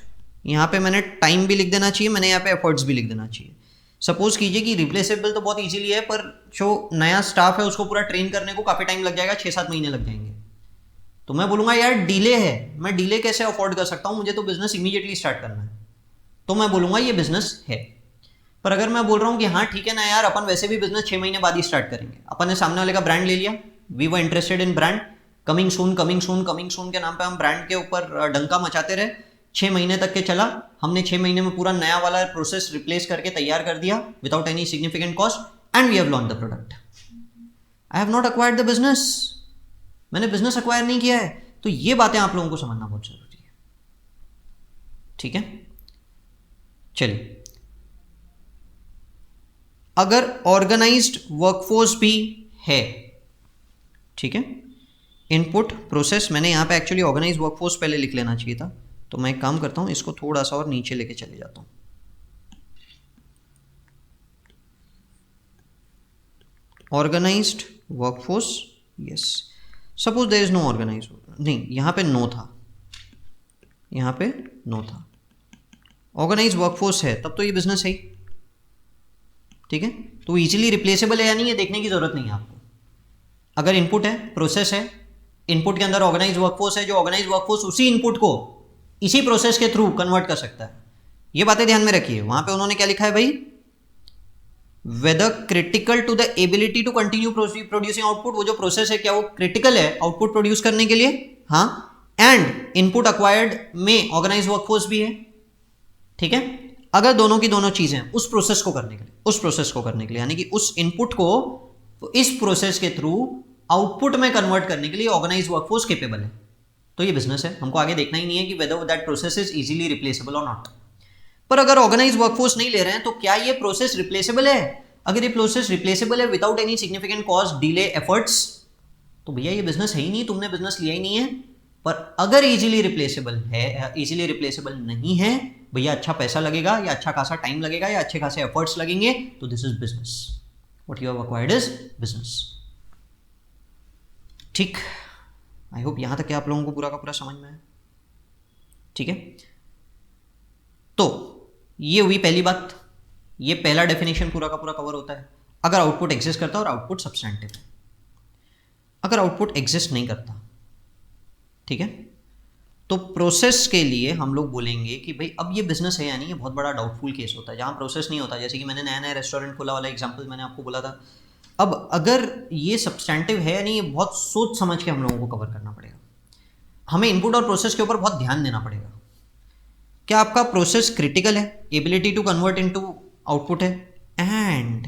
यहाँ पे मैंने टाइम भी लिख देना चाहिए, मैंने यहाँ पे एफर्ट्स भी लिख देना चाहिए। सपोज कीजिए कि रिप्लेसेबल तो बहुत इजीली है, पर जो नया स्टाफ है उसको पूरा ट्रेन करने को काफ़ी टाइम लग जाएगा, 6-7 महीने लग जाएंगे। तो मैं बोलूँगा यार डिले है, मैं डिले कैसे अफोर्ड कर सकता हूँ, मुझे तो बिजनेस इमीडिएटली स्टार्ट करना है, तो मैं बोलूँगा ये बिजनेस है। पर अगर मैं बोल रहा हूँ कि हाँ ठीक है ना यार, अपन वैसे भी बिजनेस 6 महीने बाद ही स्टार्ट करेंगे, अपन ने सामने वाले का ब्रांड ले लिया, we were interested in brand, coming soon coming soon coming soon के नाम पे हम ब्रांड के ऊपर डंका मचाते रहे, 6 महीने तक के चला, हमने 6 महीने में पूरा नया वाला प्रोसेस रिप्लेस करके तैयार कर दिया without any significant cost, and we have launch the product. I have not acquired the business, मैंने बिजनेस अक्वायर नहीं किया है। तो ये बातें आप लोगों को समझना बहुत जरूरी है, ठीक है। चलिए, अगर ऑर्गेनाइज्ड वर्कफोर्स भी है, ठीक है, इनपुट प्रोसेस, मैंने यहां पे एक्चुअली ऑर्गेनाइज्ड वर्कफोर्स पहले लिख लेना चाहिए था, तो मैं एक काम करता हूं, इसको थोड़ा सा और नीचे लेके चले जाता हूं। Organised workforce, yes, suppose there is no organised, नहीं यहां पे नो था, यहां पे नो था, ऑर्गेनाइज्ड वर्कफोर्स है, तब तो ये बिजनेस है, ठीक है। तो इजीली रिप्लेसेबल है या नहीं, ये देखने की जरूरत नहीं है आपको। अगर इनपुट है, प्रोसेस है, इनपुट के अंदर ऑर्गेनाइज्ड वर्कफोर्स है, जो ऑर्गेनाइज्ड वर्कफोर्स उसी इनपुट को इसी प्रोसेस के थ्रू कन्वर्ट कर सकता है। ये बातें ध्यान में रखिए। वहां पे उन्होंने क्या लिखा है भाई, whether critical to the ability to continue producing output, वो जो प्रोसेस है क्या वो क्रिटिकल है आउटपुट प्रोड्यूस करने के लिए, हाँ, एंड इनपुट अक्वायर्ड में ऑर्गेनाइज्ड वर्कफोर्स भी है, ठीक है। अगर दोनों की दोनों चीजें उस प्रोसेस को करने के लिए, उस प्रोसेस को करने के लिए, यानी कि उस इनपुट को तो इस प्रोसेस के थ्रू आउटपुट में कन्वर्ट करने के लिए ऑर्गेनाइज्ड वर्कफोर्स कैपेबल है, तो ये बिजनेस है। हमको आगे देखना ही नहीं है कि whether that process is easily replaceable और नॉट। पर अगर ऑर्गेनाइज्ड वर्कफोर्स नहीं ले रहे हैं तो क्या ये प्रोसेस रिप्लेसेबल है? अगर ये प्रोसेस रिप्लेसेबल है without any significant cost, delay, efforts, तो भैया ये बिजनेस है ही नहीं, तुमने बिजनेस लिया ही नहीं है। पर अगर इजीली रिप्लेसेबल है, इजीली रिप्लेसेबल नहीं है, भैया अच्छा पैसा लगेगा या अच्छा खासा टाइम लगेगा या अच्छे खासे एफर्ट्स लगेंगे, तो this is business, what you have acquired is business, ठीक। आई होप यहां तक आप लोगों को पूरा का पूरा समझ में है, ठीक है। तो ये हुई पहली बात, ये पहला डेफिनेशन पूरा का पूरा कवर होता है अगर आउटपुट एग्जिस्ट करता है और आउटपुट सब्सटेंटिव है। अगर आउटपुट एग्जिस्ट नहीं करता, ठीक है, तो प्रोसेस के लिए हम लोग बोलेंगे कि भाई अब ये बिजनेस है यानी ये बहुत बड़ा डाउटफुल केस होता है जहां प्रोसेस नहीं होता। जैसे कि मैंने नया नया रेस्टोरेंट खोला वाला एग्जांपल मैंने आपको बोला था। अब अगर ये सब्सटेंटिव है यानी ये बहुत सोच समझ के हम लोगों को कवर करना पड़ेगा, हमें इनपुट और प्रोसेस के ऊपर बहुत ध्यान देना पड़ेगा। क्या आपका प्रोसेस क्रिटिकल है, ability to convert into output है, एंड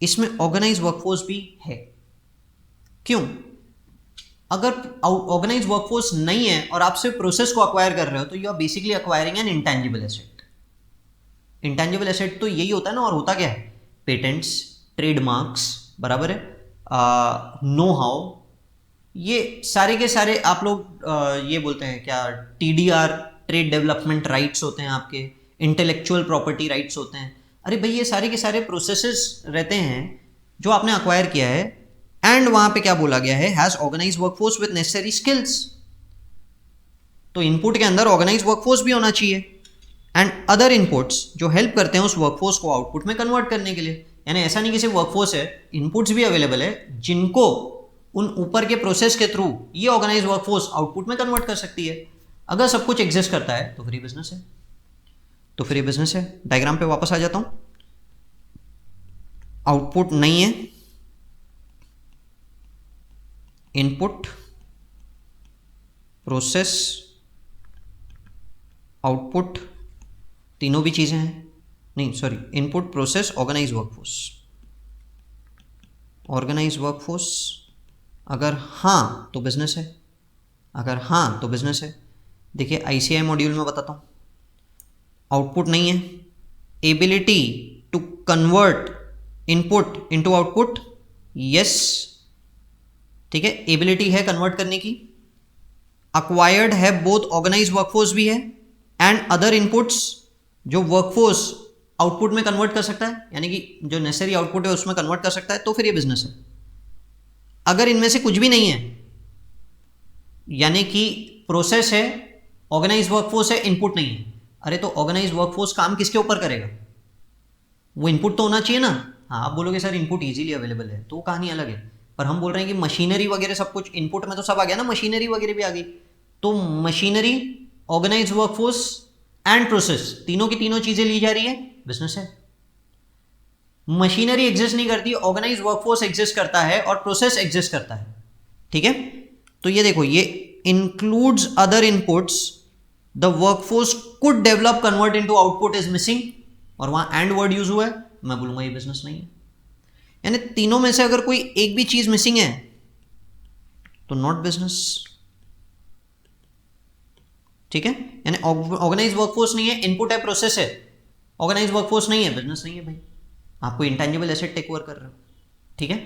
इसमें ऑर्गेनाइज वर्कफोर्स भी है। क्यों? अगर ऑर्गेनाइज वर्कफोर्स नहीं है और आप सिर्फ प्रोसेस को अक्वायर कर रहे हो तो you are basically acquiring an intangible asset. Intangible asset तो यही होता है ना, और होता क्या है? पेटेंट्स, ट्रेडमार्क्स, बराबर है, नो हाउ, ये सारे के सारे आप लोग ये बोलते हैं क्या, टीडीआर, ट्रेड डेवलपमेंट राइट्स होते हैं आपके, इंटेलेक्चुअल प्रॉपर्टी राइट्स होते हैं। अरे भाई ये सारे के सारे प्रोसेसेस रहते हैं जो आपने अक्वायर किया है, एंड वहां पे क्या बोला गया है, has organise workforce with necessary skills. तो इनपुट के अंदर ऑर्गेनाइज वर्कफोर्स भी होना चाहिए, एंड अदर इनपुट्स जो हेल्प करते हैं उस वर्कफोर्स को आउटपुट में कन्वर्ट करने के लिए। यानी ऐसा नहीं कि सिर्फ वर्कफोर्स है, इनपुट्स भी अवेलेबल है जिनको उन ऊपर के प्रोसेस के थ्रू ये ऑर्गेनाइज वर्कफोर्स आउटपुट में कन्वर्ट कर सकती है। अगर सब कुछ एग्जिस्ट करता है तो फिर ये बिजनेस है, तो फिर ये बिजनेस है। डायग्राम पे वापस आ जाता हूं। आउटपुट नहीं है, इनपुट, प्रोसेस, आउटपुट, तीनों भी चीजें हैं, नहीं sorry, input, process, organise workforce. Organise workforce अगर हां तो बिजनेस है, अगर हां तो बिजनेस है। देखिए आईसीआई मॉड्यूल में बताता हूं, आउटपुट नहीं है, ability to convert input into output, yes, ठीक है, एबिलिटी है कन्वर्ट करने की, अक्वायर्ड है बोथ ऑर्गेनाइज वर्कफोर्स भी है एंड अदर इनपुट्स जो वर्कफोर्स आउटपुट में कन्वर्ट कर सकता है, यानी कि जो नेसेसरी आउटपुट है उसमें कन्वर्ट कर सकता है, तो फिर ये बिजनेस है। अगर इनमें से कुछ भी नहीं है, यानी कि प्रोसेस है, ऑर्गेनाइज वर्कफोर्स है, इनपुट नहीं है, अरे तो ऑर्गेनाइज वर्कफोर्स काम किसके ऊपर करेगा? वो इनपुट तो होना चाहिए ना। हाँ, आप बोलोगे सर इनपुट इजीली अवेलेबल है, तो कहानी अलग है, पर हम बोल रहे हैं कि मशीनरी वगैरह सब कुछ इनपुट में तो सब आ गया ना, मशीनरी वगैरह भी आ गई, तो machinery, organise workforce and process, तीनों की तीनों चीजें ली जा रही है, बिजनेस है। मशीनरी एग्जिस्ट नहीं करती, ऑर्गेनाइज वर्कफोर्स एग्जिस्ट करता है और प्रोसेस एग्जिस्ट करता है, ठीक है। तो ये देखो, ये includes other inputs the workforce could develop convert into output is missing, और वहां एंड वर्ड यूज हुआ है, मैं बोलूंगा ये बिजनेस नहीं है। यानी तीनों में से अगर कोई एक भी चीज मिसिंग है तो नॉट बिजनेस, ठीक है। यानी ऑर्गेनाइज वर्कफोर्स नहीं है, इनपुट है, प्रोसेस है, ऑर्गेनाइज वर्कफोर्स नहीं है, बिजनेस नहीं है भाई। आपको इंटेंजिबल एसेट टेक ओवर कर रहे हो, ठीक है।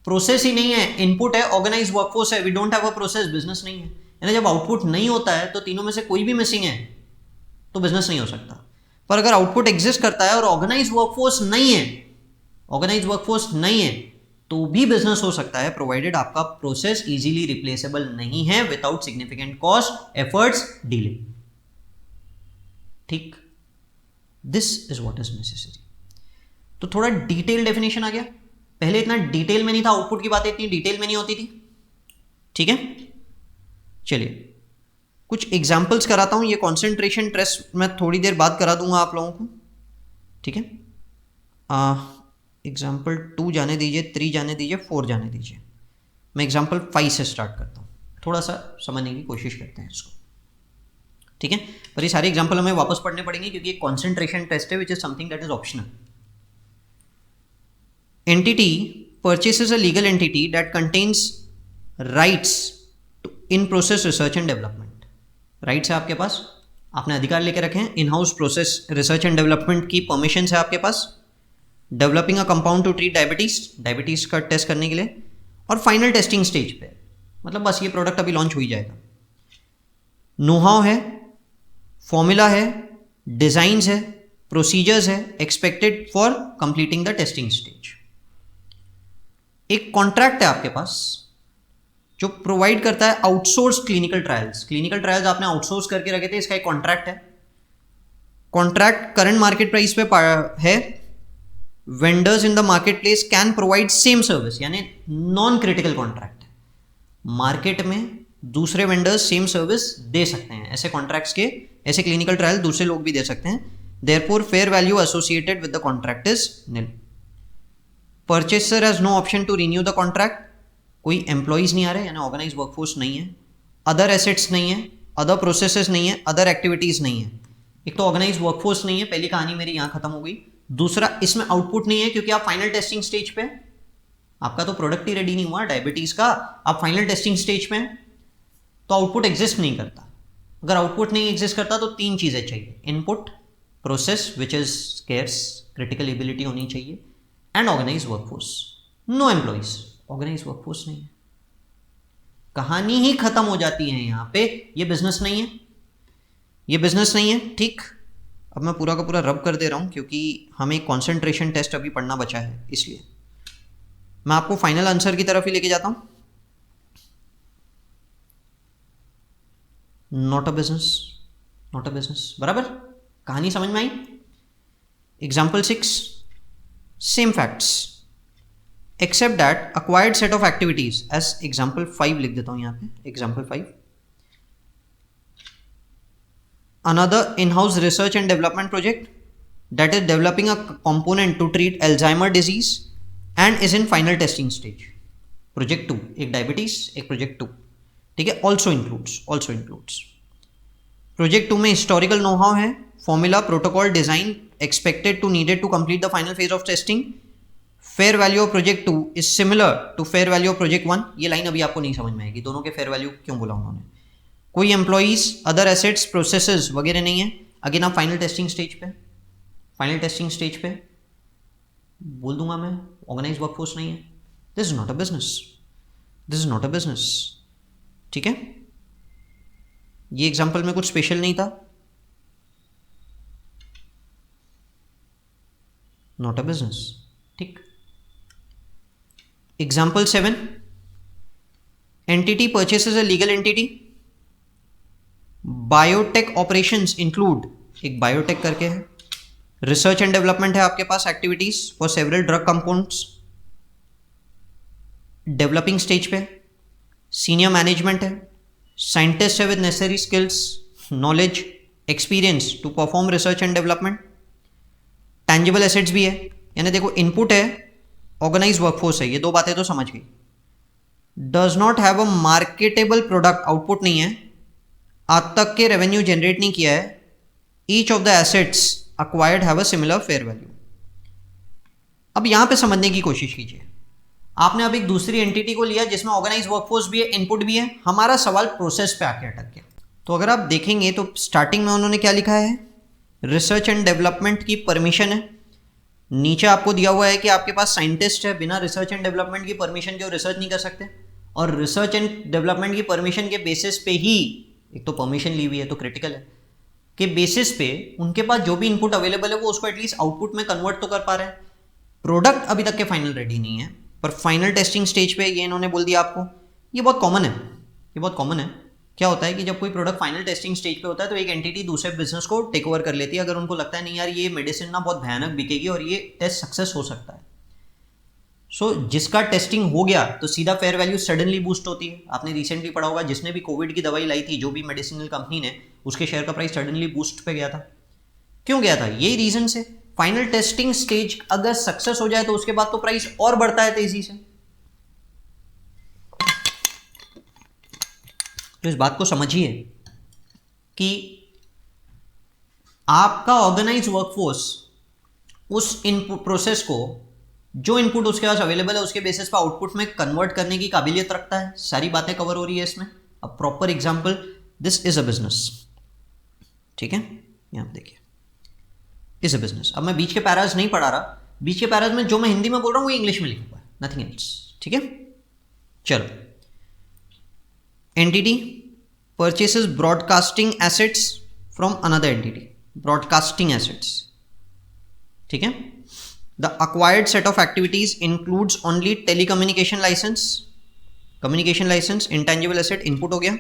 प्रोसेस ही नहीं है, इनपुट है, ऑर्गेनाइज वर्कफोर्स है, we don't have a process, business नहीं है। यानी जब आउटपुट नहीं होता है तो तीनों में से कोई भी मिसिंग है तो बिजनेस नहीं हो सकता। पर अगर आउटपुट एग्जिस्ट करता है और ऑर्गेनाइज वर्कफोर्स नहीं है, ऑर्गेनाइज वर्कफोर्स नहीं है, तो भी बिजनेस हो सकता है, प्रोवाइडेड आपका प्रोसेस इजीली रिप्लेसेबल नहीं है without significant cost, efforts, delay, ठीक। This is what is necessary. तो थोड़ा डिटेल डेफिनेशन आ गया, पहले इतना डिटेल में नहीं था, आउटपुट की बातें इतनी डिटेल में नहीं होती थी, ठीक है। चलिए कुछ एग्जाम्पल्स कराता हूं, ये कॉन्सेंट्रेशन टेस्ट मैं थोड़ी देर बाद करा दूंगा आप लोगों को, ठीक है। एग्जाम्पल 2 जाने दीजिए, 3 जाने दीजिए, 4 जाने दीजिए। मैं एग्जाम्पल 5 से स्टार्ट करता हूँ, थोड़ा सा समझने की कोशिश करते हैं इसको, ठीक है। पर ये सारे एग्जाम्पल हमें वापस पढ़ने पड़ेंगे क्योंकि एक कॉन्सेंट्रेशन टेस्ट है which is something that is optional. Entity purchases a legal entity that contains rights in process research and development. Rights है आपके पास, आपने अधिकार लेके रखे हैं, in house process research and development की परमिशन है आपके पास, developing a compound to treat diabetes का टेस्ट करने के लिए, और फाइनल टेस्टिंग स्टेज पे, मतलब बस ये प्रोडक्ट अभी लॉन्च हो ही जाएगा। नो हाउ है, फॉर्मूला है, डिजाइंस है, प्रोसीजर्स है expected for completing the testing stage. एक कॉन्ट्रैक्ट है आपके पास जो प्रोवाइड करता है outsource clinical trials. Clinical trials आपने आउटसोर्स करके रखे थे, इसका एक कॉन्ट्रैक्ट है। कॉन्ट्रैक्ट करंट मार्केट प्राइस पे है, vendors in the market place can provide same service, यानी नॉन क्रिटिकल कॉन्ट्रैक्ट है, मार्केट में दूसरे वेंडर्स सेम सर्विस दे सकते हैं, ऐसे कॉन्ट्रैक्ट्स के, ऐसे क्लिनिकल ट्रायल दूसरे लोग भी दे सकते हैं। Therefore fair value associated with the contract is nil. Purchaser has no option to renew the contract, कोई एम्प्लॉइज नहीं आ रहे, यानी ऑर्गेनाइज वर्कफोर्स नहीं है, अदर एसेट्स नहीं है, अदर प्रोसेसेस नहीं है, अदर एक्टिविटीज नहीं है। एक तो ऑर्गेनाइज वर्कफोर्स नहीं है, पहली कहानी मेरी यहां खत्म हो गई। दूसरा, इसमें आउटपुट नहीं है क्योंकि आप फाइनल टेस्टिंग स्टेज पे, आपका तो प्रोडक्ट ही रेडी नहीं हुआ डायबिटीज का, आप फाइनल टेस्टिंग स्टेज पे, तो आउटपुट एग्जिस्ट नहीं करता। अगर आउटपुट नहीं एग्जिस्ट करता तो 3 चीजें चाहिए, input, process which is scarce, critical ability होनी चाहिए, and organise workforce. No employees, organise workforce नहीं है, कहानी ही खत्म हो जाती है यहां पे। ये बिजनेस नहीं है, ये बिजनेस नहीं है, ठीक। अब मैं पूरा का पूरा रब कर दे रहा हूं क्योंकि हमें कॉन्सेंट्रेशन टेस्ट अभी पढ़ना बचा है, इसलिए मैं आपको फाइनल आंसर की तरफ ही लेके जाता हूं। Not a business, not a business, बराबर। कहानी समझ में आई? Example 6, same facts except that acquired set of activities, as example 5 लिख देता हूं यहां पे, example 5। Another in-house research and development project that is developing a component to treat Alzheimer disease and is in final testing stage. Project 2, एक diabetes, एक project 2, ठीक है। also includes project 2 में historical know-how है, formula, protocol, design expected to needed to complete the final phase of testing. fair value of project 2 is similar to fair value of project 1. ये line अभी आपको नहीं समझ में आएगी, दोनों के fair value क्यों बोला उन्होंने। कोई एम्प्लॉइज, अदर एसेट्स, प्रोसेसेस वगैरह नहीं है। अगेन आप फाइनल टेस्टिंग स्टेज पे, फाइनल टेस्टिंग स्टेज पे बोल दूंगा मैं, ऑर्गेनाइज वर्कफोर्स नहीं है। This is not a business, this is not a business, ठीक है। ये एग्जाम्पल में कुछ स्पेशल नहीं था, नॉट अ बिजनेस। ठीक। Example 7, entity purchases a legal entity, biotech operations include, एक बायोटेक करके है, रिसर्च एंड डेवलपमेंट है आपके पास, activities for several drug compounds, developing stage पे, सीनियर मैनेजमेंट है, साइंटिस्ट है with necessary skills, knowledge, experience to perform research and development, tangible assets भी है, यानी देखो इनपुट है, ऑर्गेनाइज वर्कफोर्स है, ये दो बातें तो समझ गई। Does not have a marketable product, output नहीं है, आज तक के रेवेन्यू जनरेट नहीं किया है, each of the assets acquired have a similar fair value. अब यहां पे समझने की कोशिश कीजिए, आपने अब एक दूसरी एंटिटी को लिया जिसमें ऑर्गेनाइज वर्कफोर्स भी है, इनपुट भी है, हमारा सवाल प्रोसेस पे आके अटक गया। तो अगर आप देखेंगे तो स्टार्टिंग में उन्होंने क्या लिखा है, रिसर्च एंड डेवलपमेंट की परमिशन है, नीचे आपको दिया हुआ है कि आपके पास साइंटिस्ट है, बिना रिसर्च एंड डेवलपमेंट की परमिशन के वो रिसर्च नहीं कर सकते, और रिसर्च एंड डेवलपमेंट की परमिशन के बेसिस पे ही, एक तो परमिशन ली हुई है तो क्रिटिकल है, के बेसिस पे उनके पास जो भी इनपुट अवेलेबल है वो उसको एटलीस्ट आउटपुट में कन्वर्ट तो कर पा रहे हैं। प्रोडक्ट अभी तक के फाइनल रेडी नहीं है, पर फाइनल टेस्टिंग स्टेज पे ये इन्होंने बोल दिया आपको। ये बहुत कॉमन है, ये बहुत कॉमन है। क्या होता है कि जब कोई प्रोडक्ट फाइनल टेस्टिंग स्टेज पे होता है तो एक एंटिटी दूसरे बिजनेस को टेक ओवर कर लेती है, अगर उनको लगता है नहीं यार ये मेडिसिन ना बहुत भयानक बिकेगी और ये टेस्ट सक्सेस हो सकता है। सो जिसका टेस्टिंग हो गया तो सीधा फेयर वैल्यू सडनली बूस्ट होती है। आपने रिसेंटली पढ़ा होगा, जिसने भी कोविड की दवाई लाई थी, जो भी मेडिसिनल कंपनी ने, उसके शेयर का प्राइस सडनली बूस्ट पे गया था। क्यों गया था? यही रीजन से, फाइनल टेस्टिंग स्टेज अगर सक्सेस हो जाए तो उसके बाद तो प्राइस और बढ़ता है तेजी से। तो इस बात को समझिए कि आपका ऑर्गेनाइज वर्कफोर्स उस इनपुट प्रोसेस को, जो इनपुट उसके पास अवेलेबल है उसके बेसिस पर आउटपुट में कन्वर्ट करने की काबिलियत रखता है। सारी बातें कवर हो रही है इसमें। अब proper example, this is a business, ठीक है, यहां पे देखिए, इज अ बिजनेस। अब मैं बीच के पैराज नहीं पढ़ा रहा, बीच के पैराज में जो मैं हिंदी में बोल रहा हूं वो इंग्लिश में लिखा हुआ है, नथिंग एल्स, ठीक है। चलो, entity purchases broadcasting assets from another entity, broadcasting assets, ठीक है। The acquired set of activities includes only telecommunication licence, communication licence, intangible asset input हो गया,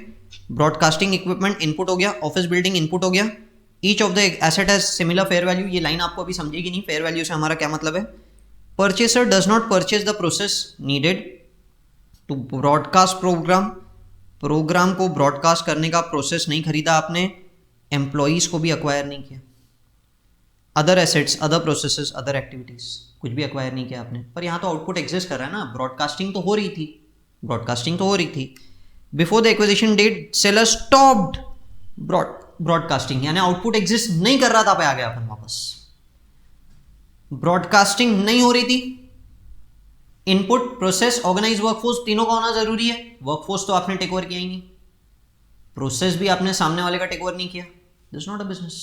ब्रॉडकास्टिंग इक्विपमेंट इनपुट हो गया, ऑफिस बिल्डिंग इनपुट हो गया, each of the asset has similar fair value. ये line आपको अभी समझेगी नहीं, फेयर वैल्यू से हमारा क्या मतलब है। Purchaser does not purchase the process needed to broadcast programme, programme को ब्रॉडकास्ट करने का प्रोसेस नहीं खरीदा आपने, एम्प्लॉइज को भी अक्वायर नहीं किया। Other assets, other processes, other activities, कुछ भी अक्वायर नहीं किया आपने। पर यहाँ तो आउटपुट एग्जिस्ट कर रहा है ना, ब्रॉडकास्टिंग तो हो रही थी, ब्रॉडकास्टिंग तो हो रही थी। Before the acquisition date seller stopped broadcasting, यानी आउटपुट एग्जिस्ट नहीं कर रहा था, पे आ गया अपन वापस। ब्रॉडकास्टिंग नहीं हो रही थी, इनपुट, प्रोसेस, ऑर्गेनाइज वर्कफोर्स, तीनों का होना जरूरी है। वर्कफोर्स तो आपने टेक ओवर किया ही नहीं, प्रोसेस भी आपने सामने वाले का टेक ओवर नहीं किया, दिस नॉट अ बिजनेस।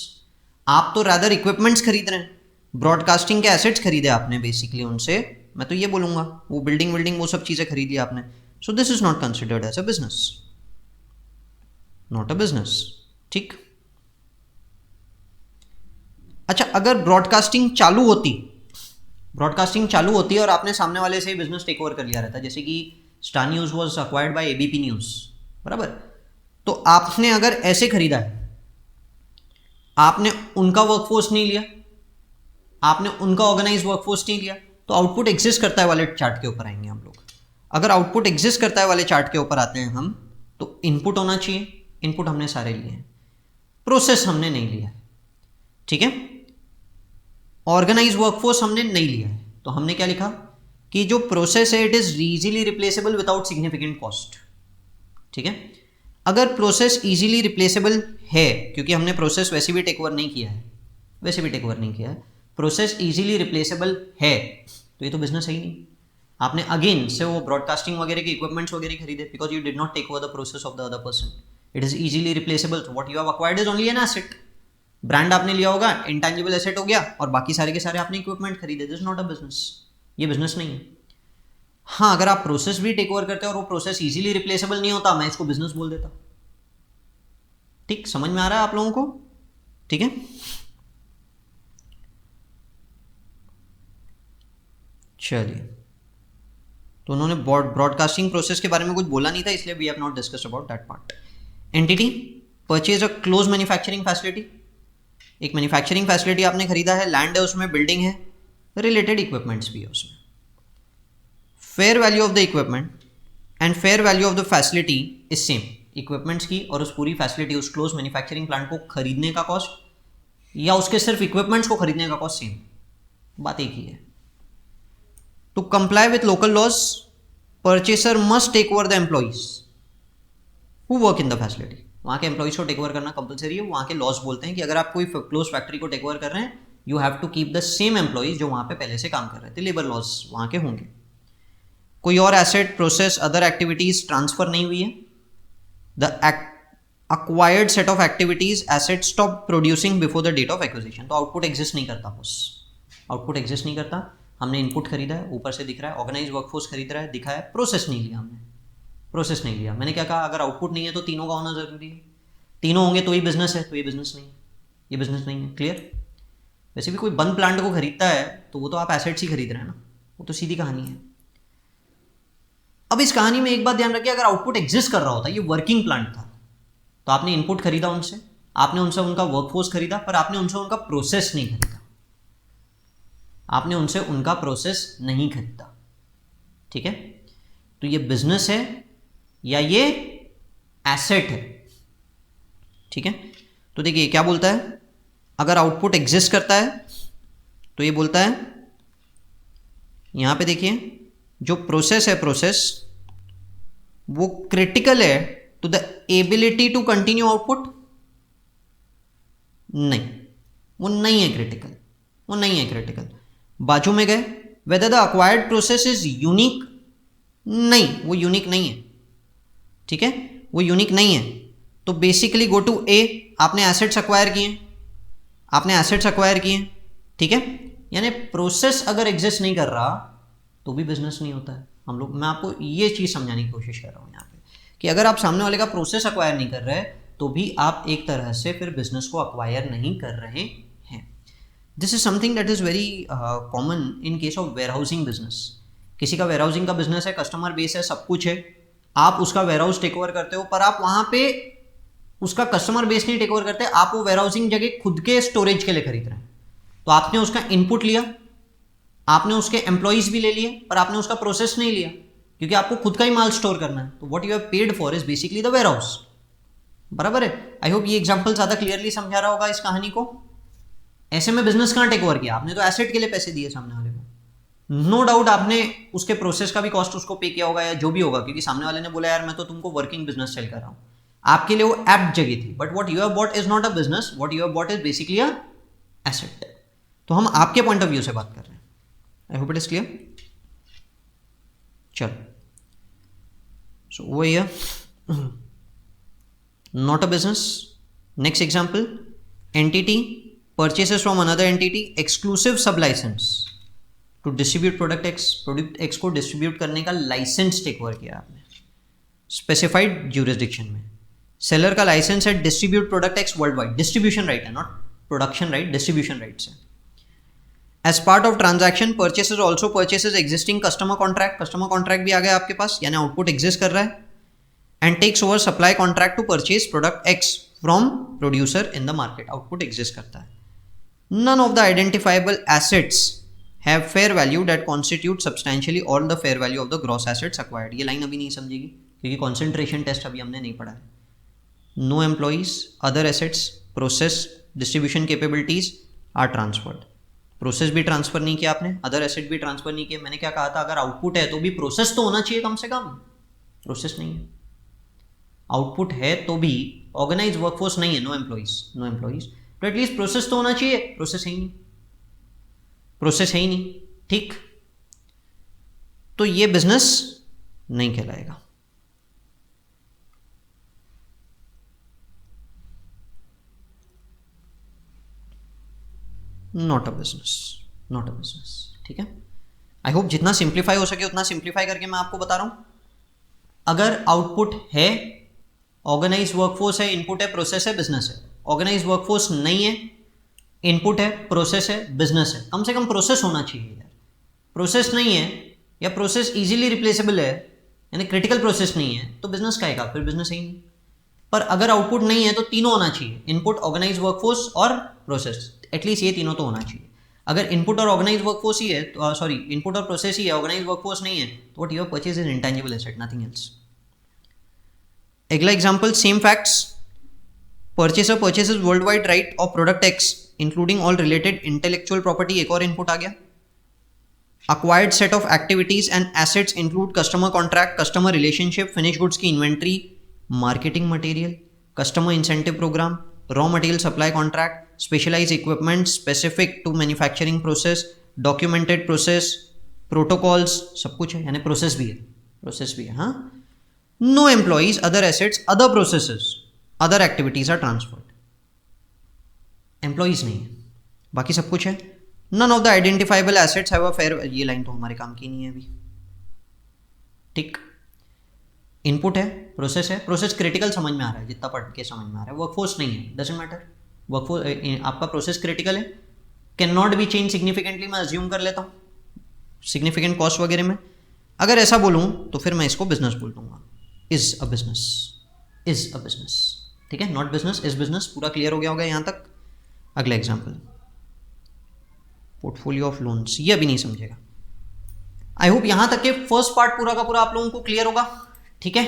आप तो रादर इक्विपमेंट्स खरीद रहे हैं, ब्रॉडकास्टिंग के एसेट्स खरीदे आपने बेसिकली उनसे, मैं तो ये बोलूंगा, वो बिल्डिंग वो सब चीजें खरीद ली आपने। So this is not considered as a business, not a business, ठीक। अच्छा, अगर ब्रॉडकास्टिंग चालू होती और आपने सामने वाले से ही बिजनेस टेक ओवर कर लिया रहता, जैसे कि star news was acquired bye ABP news, बराबर, तो आपने अगर ऐसे खरीदा है, आपने उनका वर्कफोर्स नहीं लिया, आपने उनका ऑर्गेनाइज वर्कफोर्स नहीं लिया, तो आउटपुट एग्जिस्ट करता है वाले चार्ट के ऊपर आएंगे हम लोग। अगर आउटपुट एग्जिस्ट करता है वाले चार्ट के ऊपर आते हैं हम, तो इनपुट होना चाहिए, इनपुट हमने सारे लिए हैं, प्रोसेस हमने नहीं लिया है, ठीक है। ऑर्गेनाइज वर्कफोर्स हमने नहीं लिया है, तो हमने क्या लिखा कि जो प्रोसेस है it is easily replaceable without significant cost, ठीक है। अगर प्रोसेस इजीली रिप्लेसेबल है, क्योंकि हमने प्रोसेस वैसे भी टेक ओवर नहीं किया है, प्रोसेस इजीली रिप्लेसेबल है, तो ये तो बिजनेस है ही नहीं। आपने अगेन से वो ब्रॉडकास्टिंग वगैरह के इक्विपमेंट्स वगैरह खरीदे, because you did not take over the process of the other person, it is easily replaceable, तो what you have acquired is only an asset. Brand आपने लिया होगा, इंटेंजिबल एसेट हो गया, और बाकी सारे के सारे आपने इक्विपमेंट खरीदे, this is not a business, ये बिजनेस नहीं है। हाँ, अगर आप प्रोसेस भी टेक ओवर करते हैं और वो प्रोसेस इजीली रिप्लेसेबल नहीं होता, मैं इसको बिजनेस बोल देता, ठीक, समझ में आ रहा है आप लोगों को? ठीक है, चलिए। तो उन्होंने ब्रॉडकास्टिंग प्रोसेस के बारे में कुछ बोला नहीं था, इसलिए we have not discuss about that part. Entity purchase a close manufacturing facility, एक मैन्युफैक्चरिंग फैसिलिटी आपने खरीदा है, लैंड है उसमें, बिल्डिंग है, रिलेटेड इक्विपमेंट्स भी है उसमें। Fair value of the equipment and fair value of the facility is same. Equipments की और उस पूरी फैसिलिटी, उस क्लोज मैन्युफैक्चरिंग प्लांट को खरीदने का कॉस्ट या उसके सिर्फ इक्विपमेंट्स को खरीदने का कॉस्ट सेम, बात एक ही है। To comply with local laws purchaser must take over the employees who work in the facility. वहाँ के एम्प्लॉइज को टेक ओवर करना कंपलसरी है। वहाँ के लॉज बोलते हैं कि अगर आप कोई क्लोज फैक्ट्री को टेक ओवर कर रहे हैं, you have to keep the same employees जो वहाँ पे पहले से काम कर रहे थे। लेबर लॉज वहाँ के होंगे। कोई और asset, process, other activities transfer नहीं हुई है। The acquired set of activities asset stop producing before the date of acquisition। तो आउटपुट एग्जिस्ट नहीं करता बॉस, आउटपुट एग्जिस्ट नहीं करता। हमने इनपुट खरीदा है, ऊपर से दिख रहा है, ऑर्गेनाइज वर्कफोर्स खरीद रहा है, दिखा है, प्रोसेस नहीं लिया हमने, प्रोसेस नहीं लिया। मैंने क्या कहा, अगर आउटपुट नहीं है तो तीनों का होना जरूरी है। तीनों होंगे तो ही बिजनेस है, तो ये बिजनेस नहीं है, ये बिजनेस नहीं है। क्लियर? वैसे भी कोई बंद प्लांट को खरीदता है तो वो तो आप एसेट्स ही खरीद रहे हैं ना, वो तो सीधी कहानी है। अब इस कहानी में एक बात ध्यान रखिए, अगर आउटपुट एग्जिस्ट कर रहा होता, ये वर्किंग प्लांट था, तो आपने इनपुट खरीदा उनसे, आपने उनसे उनका वर्कफोर्स खरीदा, पर आपने उनसे उनका प्रोसेस नहीं खरीदा, आपने उनसे उनका प्रोसेस नहीं खरीदा। ठीक है? तो ये बिजनेस है या ये एसेट है? ठीक है? तो देखिए क्या बोलता है, अगर आउटपुट एग्जिस्ट करता है तो ये बोलता है, यहां पे देखिए जो प्रोसेस है, प्रोसेस वो क्रिटिकल है to the ability to continue output. नहीं, वो नहीं है क्रिटिकल, वो नहीं है क्रिटिकल। बाजू में गए, whether the acquired process is unique, नहीं वो यूनिक नहीं है। ठीक है? वो यूनिक नहीं है। तो बेसिकली गो टू ए, आपने एसेट्स अक्वायर किए, आपने एसेट्स अक्वायर किए। ठीक है? यानी प्रोसेस अगर एग्जिस्ट नहीं कर रहा तो भी बिजनेस नहीं होता है। हम लोग, मैं आपको ये चीज समझाने की कोशिश कर रहा हूं यहां पे, कि अगर आप सामने वाले का प्रोसेस अक्वायर नहीं कर रहे तो भी आप एक तरह से फिर बिजनेस को अक्वायर नहीं कर रहे हैं। This is something that is very common in case of warehousing business. किसी का वेयरहाउसिंग का बिजनेस है, कस्टमर बेस है, सब कुछ है, आप उसका वेयरहाउस टेक ओवर करते हो, पर आप वहां पे उसका कस्टमर बेस नहीं टेक ओवर करते, आप वो वेयरहाउसिंग जगह खुद के स्टोरेज के लिए खरीद रहे हैं। तो आपने उसका इनपुट लिया, आपने उसके एम्प्लॉइज भी ले लिए, पर आपने उसका प्रोसेस नहीं लिया, क्योंकि आपको खुद का ही माल स्टोर करना है। तो what you have paid for is basically the warehouse. बराबर है? आई होप ये एग्जांपल ज्यादा क्लियरली समझा रहा होगा इस कहानी को। ऐसे में बिजनेस कहां टेक ओवर किया? आपने तो एसेट के लिए पैसे दिए सामने वाले को। नो डाउट आपने उसके प्रोसेस का भी कॉस्ट उसको पे किया होगा या जो भी होगा, क्योंकि सामने वाले ने बोला यार मैं तो तुमको वर्किंग बिजनेस सेल कर रहा हूं, आपके लिए वो एप्ट जगह थी। But what you have bought is not a business, what you have bought is basically a asset. तो हम आपके पॉइंट ऑफ व्यू से बात कर रहे हैं। I hope it is clear. चलो, so over here not a business. Next example, entity purchases from another entity exclusive sub license to distribute product X। Product X को डिस्ट्रीब्यूट करने का licence take over किया आपने specified jurisdiction में। Seller का licence है distribute product X worldwide. Distribution right है, not production right, distribution rights है। As part of transaction, purchases also purchases existing customer contract। customer contract भी आ गया आपके पास, यानी आउटपुट एग्जिस्ट कर रहा है। and takes over supply contract to purchase product X from producer in the market। Output exist करता है। none of the identifiable assets have fair value that constitute substantially all the fair value of the gross assets acquired। ये line अभी नहीं समझेगी क्योंकि concentration test अभी हमने नहीं पढ़ा है। no employees, other assets, process, distribution capabilities are transferred। Process भी ट्रांसफर नहीं किया आपने, अदर एसेट भी ट्रांसफर नहीं किया। मैंने क्या कहा था, अगर आउटपुट है तो भी प्रोसेस तो होना चाहिए कम से कम। प्रोसेस नहीं है, आउटपुट है तो भी ऑर्गेनाइज वर्कफोर्स नहीं है, नो एम्प्लॉइज, नो एम्प्लॉइज, तो एटलीस्ट प्रोसेस तो होना चाहिए। प्रोसेस है ही नहीं, प्रोसेस है ही नहीं। ठीक, तो ये बिजनेस नहीं कहलाएगा। Not a business, not a business. ठीक है? आई होप जितना सिंप्लीफाई हो सके उतना सिंप्लीफाई करके मैं आपको बता रहा हूं। अगर आउटपुट है ऑर्गेनाइज वर्कफोर्स है, इनपुट है, प्रोसेस है, बिजनेस है। ऑर्गेनाइज वर्कफोर्स नहीं है, इनपुट है, प्रोसेस है, बिजनेस है। कम से कम प्रोसेस होना चाहिए यार। प्रोसेस नहीं है या प्रोसेस इजीली रिप्लेसेबल है, यानी क्रिटिकल प्रोसेस नहीं है, तो बिजनेस का आएगा, फिर बिजनेस ही नहीं। पर अगर आउटपुट नहीं है तो तीनों होना चाहिए, इनपुट, ऑर्गेनाइज वर्कफोर्स और प्रोसेस। एटलीस्ट ये तीनों तो होना चाहिए। अगर इनपुट और ऑर्गेनाइज वर्कफोर्स ही है तो सॉरी, इनपुट और प्रोसेस ही है, ऑर्गेनाइज वर्कफोर्स नहीं है, तो what your purchase is intangible asset, nothing else. अगला example, same facts. Purchaser purchases worldwide right of product X including all related intellectual property, एक और इनपुट आ गया। Acquired set of activities and assets include customer contract, customer relationship, finished goods की inventory, marketing material, customer incentive program, raw material supply contract, specialized equipment specific to manufacturing process, documented process, protocols, सब कुछ है, यानी process भी है, process भी है। हाँ, no employees, other assets, other processes, other activities are transferred. Employees नहीं है, बाकी सब कुछ है। None of the identifiable assets have a fair, ये लाइन तो हमारे काम की नहीं है अभी, ठीक। इनपुट है, प्रोसेस है, प्रोसेस क्रिटिकल समझ में आ रहा है, जितना पढ़ के समझ में आ रहा है। वर्कफोर्स नहीं है, डजंट मैटर। वर्कफोर्स आपका प्रोसेस क्रिटिकल है, can not B change significantly, मैं अज्यूम कर लेता हूँ सिग्निफिकेंट कॉस्ट वगैरह में। अगर ऐसा बोलूँ तो फिर मैं इसको बिजनेस बोल दूंगा, is a business, is a business, ठीक है। नॉट बिजनेस, इज बिजनेस, पूरा क्लियर हो गया होगा यहाँ तक। अगला एग्जाम्पल, पोर्टफोलियो ऑफ लोन्स, ये अभी नहीं समझेगा। आई होप यहां तक के फर्स्ट पार्ट पूरा का पूरा आप लोगों को क्लियर होगा, ठीक है।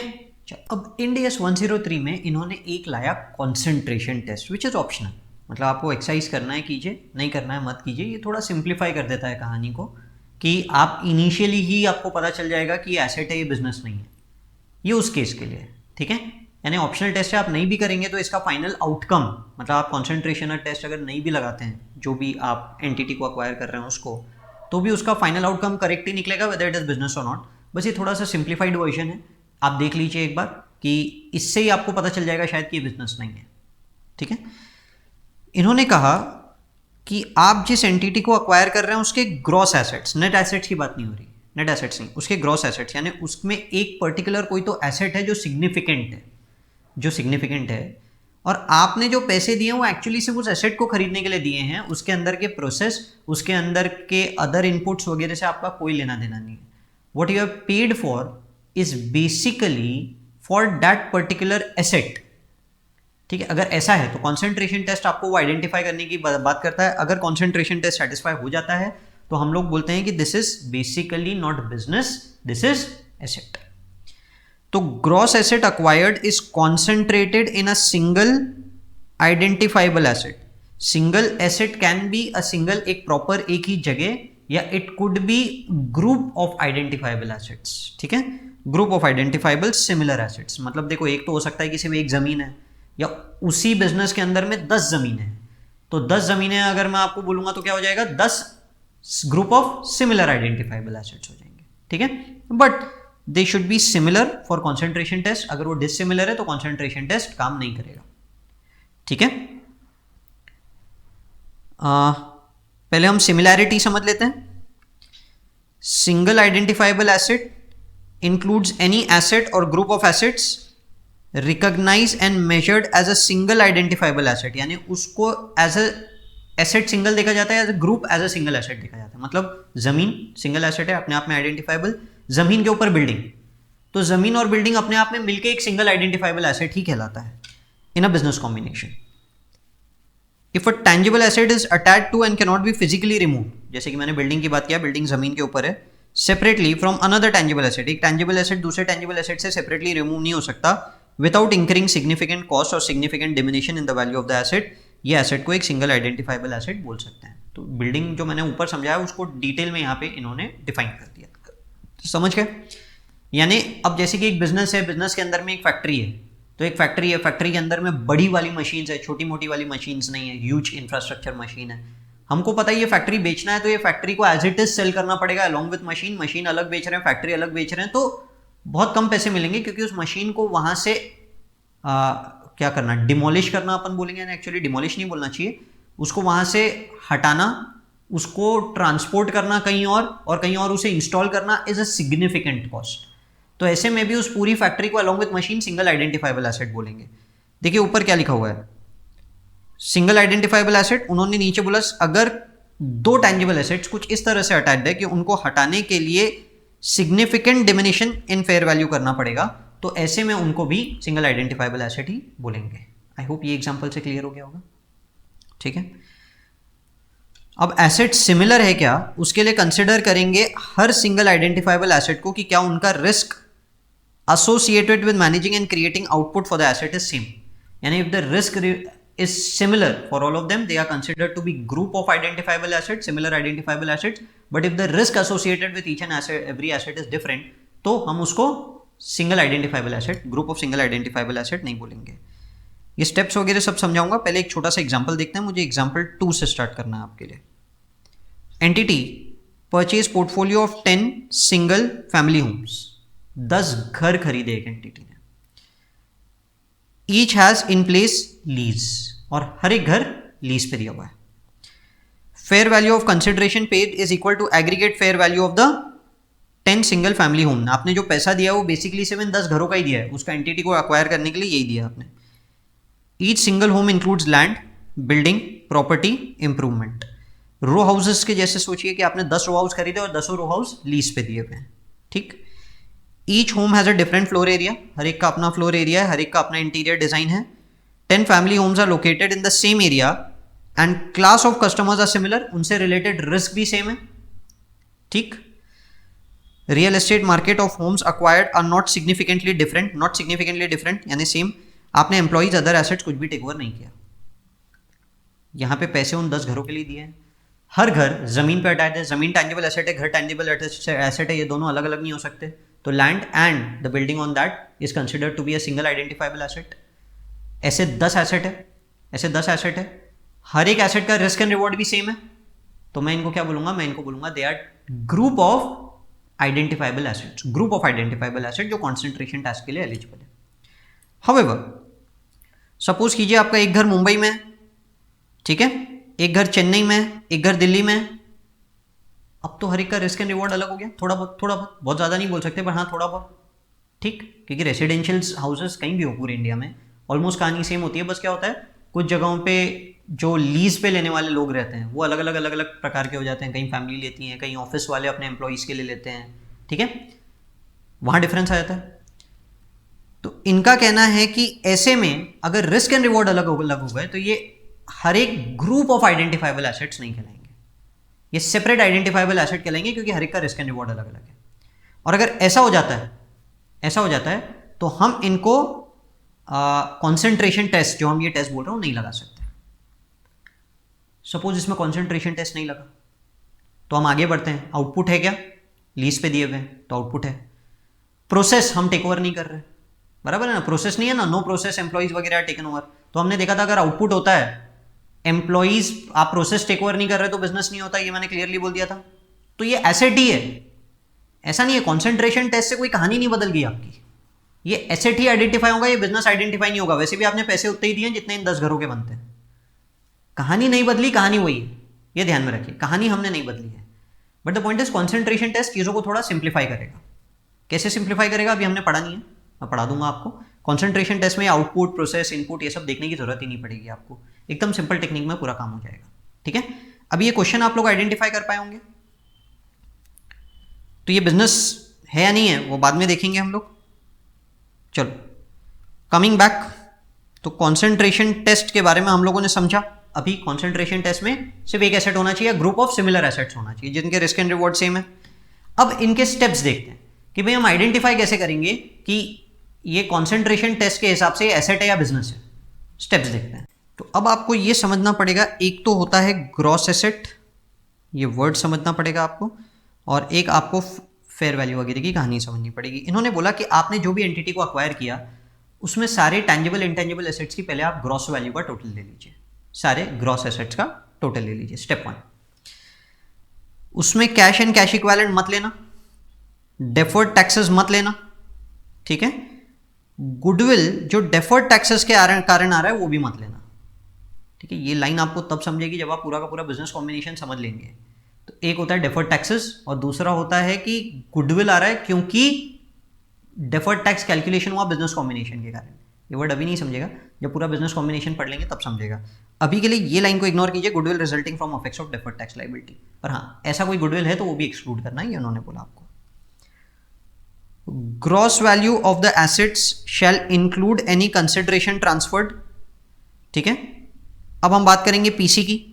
अब इंड AS 103 में इन्होंने एक लाया concentration test, which is optional, मतलब आपको एक्सरसाइज करना है कीजिए, नहीं करना है मत कीजिए। ये थोड़ा सिंप्लीफाई कर देता है कहानी को, कि आप इनिशियली ही आपको पता चल जाएगा कि ये एसेट है, ये बिजनेस नहीं है। ये उस केस के लिए, ठीक है। यानी ऑप्शनल टेस्ट आप नहीं भी करेंगे तो इसका फाइनल आउटकम, मतलब आप कॉन्सेंट्रेशन टेस्ट अगर नहीं भी लगाते हैं, जो भी आप एंटिटी को अक्वायर कर रहे हैं उसको, तो भी उसका फाइनल आउटकम करेक्ट ही निकलेगा, वेदर इट इज बिजनेस और नॉट। बस ये थोड़ा सा सिंप्लीफाइड वर्जन है, आप देख लीजिए एक बार, कि इससे ही आपको पता चल जाएगा शायद कि ये बिजनेस नहीं है, ठीक है। इन्होंने कहा कि आप जिस एंटिटी को अक्वायर कर रहे हैं उसके ग्रॉस एसेट्स, नेट एसेट्स की बात नहीं हो रही, नेट एसेट्स नहीं, उसके ग्रॉस एसेट्स, यानी उसमें एक पर्टिकुलर कोई तो एसेट है जो सिग्निफिकेंट है, जो सिग्निफिकेंट है, और आपने जो पैसे दिए वो एक्चुअली सिर्फ उस एसेट को खरीदने के लिए दिए हैं, उसके अंदर के प्रोसेस, उसके अंदर के अदर इनपुट्स वगैरह से आपका कोई लेना देना नहीं है। What you have paid for is basically for that particular asset, ठीक है। अगर ऐसा है तो कॉन्सेंट्रेशन टेस्ट आपको वो आइडेंटिफाई करने की बात करता है। अगर कॉन्सेंट्रेशन टेस्ट सेटिस्फाई हो जाता है तो हम लोग बोलते हैं कि this is basically not business, this is asset. तो gross asset acquired is concentrated in a single identifiable asset. Single asset can be a single, एक प्रॉपर एक ही जगह, या it could be group of identifiable assets, ठीक है। Group of identifiable similar assets, मतलब देखो एक तो हो सकता है कि सिर्फ एक जमीन है, या उसी बिजनेस के अंदर में 10 जमीनें हैं, तो 10 जमीनें अगर मैं आपको बोलूंगा तो क्या हो जाएगा, 10 group of similar identifiable assets हो जाएंगे, ठीक है। But they should be similar for concentration test. अगर वो डिससिमिलर है तो कॉन्सेंट्रेशन टेस्ट काम नहीं करेगा, ठीक है। पहले हम सिमिलैरिटी समझ लेते हैं। Single identifiable asset includes any asset और group of assets recognise and measured as a single identifiable asset, यानी उसको एज अ एसेट सिंगल देखा जाता है, as a group as a single asset देखा जाता है। मतलब जमीन सिंगल एसेट है, अपने आप में आइडेंटिफाइबल, जमीन के ऊपर बिल्डिंग, तो जमीन और बिल्डिंग अपने आप में मिलकर एक सिंगल आइडेंटिफाइबल एसेट ही कहलाता है in a business combination. If a tangible asset is attached to and can not be physically remove, जैसे कि मैंने बिल्डिंग की बात किया, बिल्डिंग जमीन के ऊपर है, separately from another tangible asset, एक टैंजिबल एसेट दूसरे टैंजिबल एसेट से सेपरेटली रिमूव नहीं हो सकता विदाउट इंकरिंग सिग्निफिकेंट कॉस्ट और significant diminishing in the value of the asset, ये एसेट को एक सिंगल आइडेंटिफाइबल एसेट बोल सकते हैं। तो बिल्डिंग जो मैंने ऊपर समझाया उसको डिटेल में यहाँ पे इन्होंने डिफाइन कर दिया, समझ गए। यानी अब जैसे कि एक बिजनेस है, बिजनेस के अंदर में एक फैक्ट्री है, तो एक फैक्ट्री है, फैक्ट्री के अंदर में बड़ी वाली मशीन्स है, छोटी मोटी वाली मशीन्स नहीं है, ह्यूज इंफ्रास्ट्रक्चर मशीन है। हमको पता है ये फैक्ट्री बेचना है तो ये फैक्ट्री को एज इट इज सेल करना पड़ेगा अलॉन्ग विद मशीन। मशीन अलग बेच रहे हैं, फैक्ट्री अलग बेच रहे हैं, तो बहुत कम पैसे मिलेंगे, क्योंकि उस मशीन को वहां से क्या करना, डिमोलिश करना अपन बोलेंगे, एक्चुअली डिमोलिश नहीं बोलना चाहिए, उसको वहां से हटाना, उसको ट्रांसपोर्ट करना कहीं और कहीं और उसे इंस्टॉल करना इज अ सिग्निफिकेंट कॉस्ट। तो ऐसे में भी उस पूरी फैक्ट्री को along with machine single identifiable asset बोलेंगे। देखिए ऊपर क्या लिखा हुआ है, सिंगल आइडेंटिफाइबल एसेट। उन्होंने नीचे बोला अगर दो टैंजिबल एसेट्स कुछ इस तरह से अटैच्ड है कि उनको हटाने के लिए सिग्निफिकेंट डिमिनिशन इन फेयर वैल्यू करना पड़ेगा, तो ऐसे में उनको भी सिंगल आइडेंटिफाइबल एसेट ही बोलेंगे। आई होप ये एग्जांपल से क्लियर हो गया होगा। ठीक है, अब एसेट सिमिलर है क्या, उसके लिए कंसिडर करेंगे हर सिंगल आइडेंटिफाइबल एसेट को कि क्या उनका risk associated with managing and creating output for the asset is same. यानी if the risk is similar for all of them, they are considered to be group of identifiable assets, similar identifiable assets. But if the risk associated with each and every asset is different, तो हम उसको single identifiable asset, group of single identifiable asset नहीं बोलेंगे। ये steps वगैरह सब समझाऊंगा, पहले एक छोटा सा एग्जाम्पल देखते हैं। मुझे एग्जाम्पल 2 से स्टार्ट करना है आपके लिए। Entity purchase portfolio of 10 single family homes, 10 घर खरीदे एक एंटिटी ने। Each has in place lease, और हर एक घर लीज पे दिया हुआ है। Fair value of consideration paid is equal to aggregate fair value of the 10 single family home. आपने जो पैसा दिया वो बेसिकली सिर्फ इन 10 घरों का ही दिया है, उसका एंटिटी को एक्वायर करने के लिए यही दिया आपने। Each single home includes land, building, property, improvement. Row houses के जैसे सोचिए कि आपने 10 रो हाउस खरीदे और 10 रो हाउस लीज पे दिए हुए हैं। ठीक, each home has a different floor area, हर एक का अपना फ्लोर एरिया है, हर एक का अपना इंटीरियर डिजाइन है। 10 family homes are located in the same area and class of customers are similar, उनसे रिलेटेड रिस्क भी सेम है। ठीक, real estate market of homes acquired are not significantly different, not significantly different यानी same. आपने employees other assets कुछ भी take over नहीं किया, यहां पे पैसे उन 10 घरों के लिए दिए हैं। हर घर जमीन पे अटैच है, जमीन टैंजिबल एसेट है, घर टैंजिबल एसेट है, ये दोनों अलग अलग नहीं हो सकते। तो land and the building on that is considered to be a single identifiable asset. ऐसे 10 एसेट है, ऐसे 10 एसेट है, हर एक एसेट का रिस्क एंड रिवॉर्ड भी सेम है, तो मैं इनको क्या बोलूंगा, मैं इनको बोलूंगा they are group of identifiable assets, group of identifiable asset जो कॉन्सेंट्रेशन टेस्ट के लिए एलिजिबल है। हाउएवर सपोज कीजिए आपका एक घर मुंबई में है, ठीक है, एक घर चेन्नई में, एक घर दिल्ली में। अब तो हर एक का रिस्क एंड रिवॉर्ड अलग हो गया, थोड़ा बहुत, बहुत ज़्यादा नहीं बोल सकते पर हाँ थोड़ा बहुत। ठीक, क्योंकि रेसिडेंशियल हाउसेस कहीं भी हो पूरे इंडिया में ऑलमोस्ट कहानी सेम होती है, बस क्या होता है कुछ जगहों पे जो लीज पे लेने वाले लोग रहते हैं वो अलग अलग प्रकार के हो जाते हैं। कहीं फैमिली लेती हैं, कहीं ऑफिस वाले अपने एम्प्लॉइज़ के लिए लेते हैं, ठीक है, वहाँ डिफरेंस आ जाता है। तो इनका कहना है कि ऐसे में अगर रिस्क एंड रिवॉर्ड अलग अलग हो गए तो ये हर एक ग्रुप ऑफ आइडेंटिफाइबल एसेट्स नहीं कहलाएंगे, ये सेपरेट आइडेंटिफाइबल एसेट कहलाएंगे क्योंकि हर एक का रिस्क एंड रिवॉर्ड अलग अलग है। और अगर ऐसा हो जाता है तो हम इनको कॉन्सेंट्रेशन टेस्ट, जो हम ये टेस्ट बोल रहे हो, नहीं लगा सकते। सपोज इसमें कॉन्सेंट्रेशन टेस्ट नहीं लगा तो हम आगे बढ़ते हैं। आउटपुट है क्या, लीज पे दिए हुए हैं तो आउटपुट है। प्रोसेस हम टेक ओवर नहीं कर रहे, बराबर है ना, प्रोसेस नहीं है ना, नो प्रोसेस एम्प्लॉइज वगैरह टेकन ओवर। तो हमने देखा था अगर आउटपुट होता है, एम्प्लॉइज आप प्रोसेस टेक ओवर नहीं कर रहे तो बिजनेस नहीं होता, ये मैंने क्लियरली बोल दिया था। तो ये एसेट ही है, ऐसा नहीं है कॉन्सेंट्रेशन टेस्ट से कोई कहानी नहीं बदल गई आपकी, ये एसेट ही आइडेंटिफाई होगा, ये बिजनेस आइडेंटिफाई नहीं होगा। वैसे भी आपने पैसे उतने ही दिए जितने इन 10 घरों के बनते हैं, कहानी नहीं बदली, कहानी वही है, ये ध्यान में रखिए, कहानी हमने नहीं बदली है। But the point is concentration test चीज़ों को थोड़ा सिंप्लीफाई करेगा। कैसे सिंप्लीफाई करेगा अभी हमने पढ़ा नहीं है, मैं पढ़ा दूंगा आपको। कॉन्सेंट्रेशन टेस्ट में आउटपुट, प्रोसेस, इनपुट ये सब देखने की जरूरत ही नहीं पड़ेगी आपको, एकदम सिंपल टेक्निक में पूरा काम हो जाएगा। ठीक है, अब ये क्वेश्चन आप लोग आइडेंटिफाई कर पाए होंगे। तो ये बिजनेस है या नहीं है वो बाद में देखेंगे हम लोग। चलो कमिंग बैक, तो कॉन्सेंट्रेशन टेस्ट के बारे में हम लोगों ने समझा। अभी कॉन्सेंट्रेशन टेस्ट में सिर्फ एक एसेट होना चाहिए, ग्रुप ऑफ सिमिलर एसेट्स होना चाहिए जिनके रिस्क एंड रिवॉर्ड सेम है। अब इनके स्टेप्स देखते हैं कि भाई हम आइडेंटिफाई कैसे करेंगे कि ये कॉन्सेंट्रेशन टेस्ट के हिसाब से एसेट है या बिजनेस है। स्टेप्स देखते हैं। तो अब आपको ये समझना पड़ेगा, एक तो होता है ग्रॉस एसेट, ये वर्ड समझना पड़ेगा आपको, और एक आपको फेयर वैल्यू वगैरह की कहानी समझनी पड़ेगी। इन्होंने बोला कि आपने जो भी एंटिटी को अक्वायर किया उसमें सारे टैंजिबल इंटेंजिबल एसेट्स की पहले आप ग्रॉस वैल्यू का टोटल ले लीजिए, सारे ग्रॉस एसेट्स का टोटल ले लीजिए। स्टेप 1, उसमें कैश एंड कैश इक्विवेलेंट मत लेना, डेफर्ड टैक्सेस मत लेना, ठीक है। गुडविल जो डेफर्ड टैक्सेस के कारण आ रहा है वो भी मत लेना, ठीक है। ये लाइन आपको तब समझेगी जब आप पूरा का पूरा बिजनेस कॉम्बिनेशन समझ लेंगे। तो एक होता है डेफर्ड टैक्सेस और दूसरा होता है कि गुडविल आ रहा है क्योंकि डेफर्ड टैक्स कैलकुलेशन हुआ बिजनेस कॉम्बिनेशन के कारण। ये वर्ड अभी नहीं समझेगा, जब पूरा बिजनेस कॉम्बिनेशन पढ़ लेंगे तब समझेगा। अभी के लिए ये लाइन को इग्नोर कीजिए, goodwill resulting from effects of deferred tax liability. पर हाँ, ऐसा कोई गुडविल है तो वो भी एक्सक्लूड करना है, ये उन्होंने बोला आपको। Gross value of the assets shall include any consideration transferred. ठीक है, अब हम बात करेंगे पीसी की।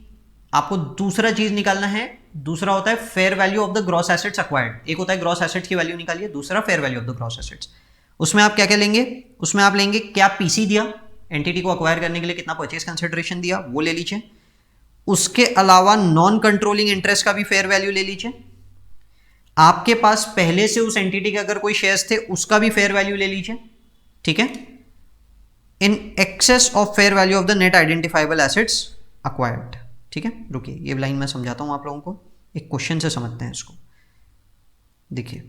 आपको दूसरा चीज निकालना है, दूसरा होता है fair value of the gross assets acquired. एक होता है ग्रॉस एसेट्स की वैल्यू निकालिए, दूसरा fair value of the gross assets. उसमें आप क्या क्या लेंगे, उसमें आप लेंगे क्या पीसी दिया, एंटिटी को अक्वायर करने के लिए कितना परचेज कंसिडरेशन दिया वो ले लीजिए। उसके अलावा नॉन कंट्रोलिंग इंटरेस्ट का भी फेयर वैल्यू ले लीजिए। आपके पास पहले से उस एंटिटी के अगर कोई शेयर्स थे उसका भी फेयर वैल्यू ले लीजिए। ठीक है, in excess of fair value of the net identifiable assets acquired. ठीक है, रुकिए ये लाइन मैं समझाता हूं आप लोगों को, एक क्वेश्चन से समझते हैं इसको। देखिए,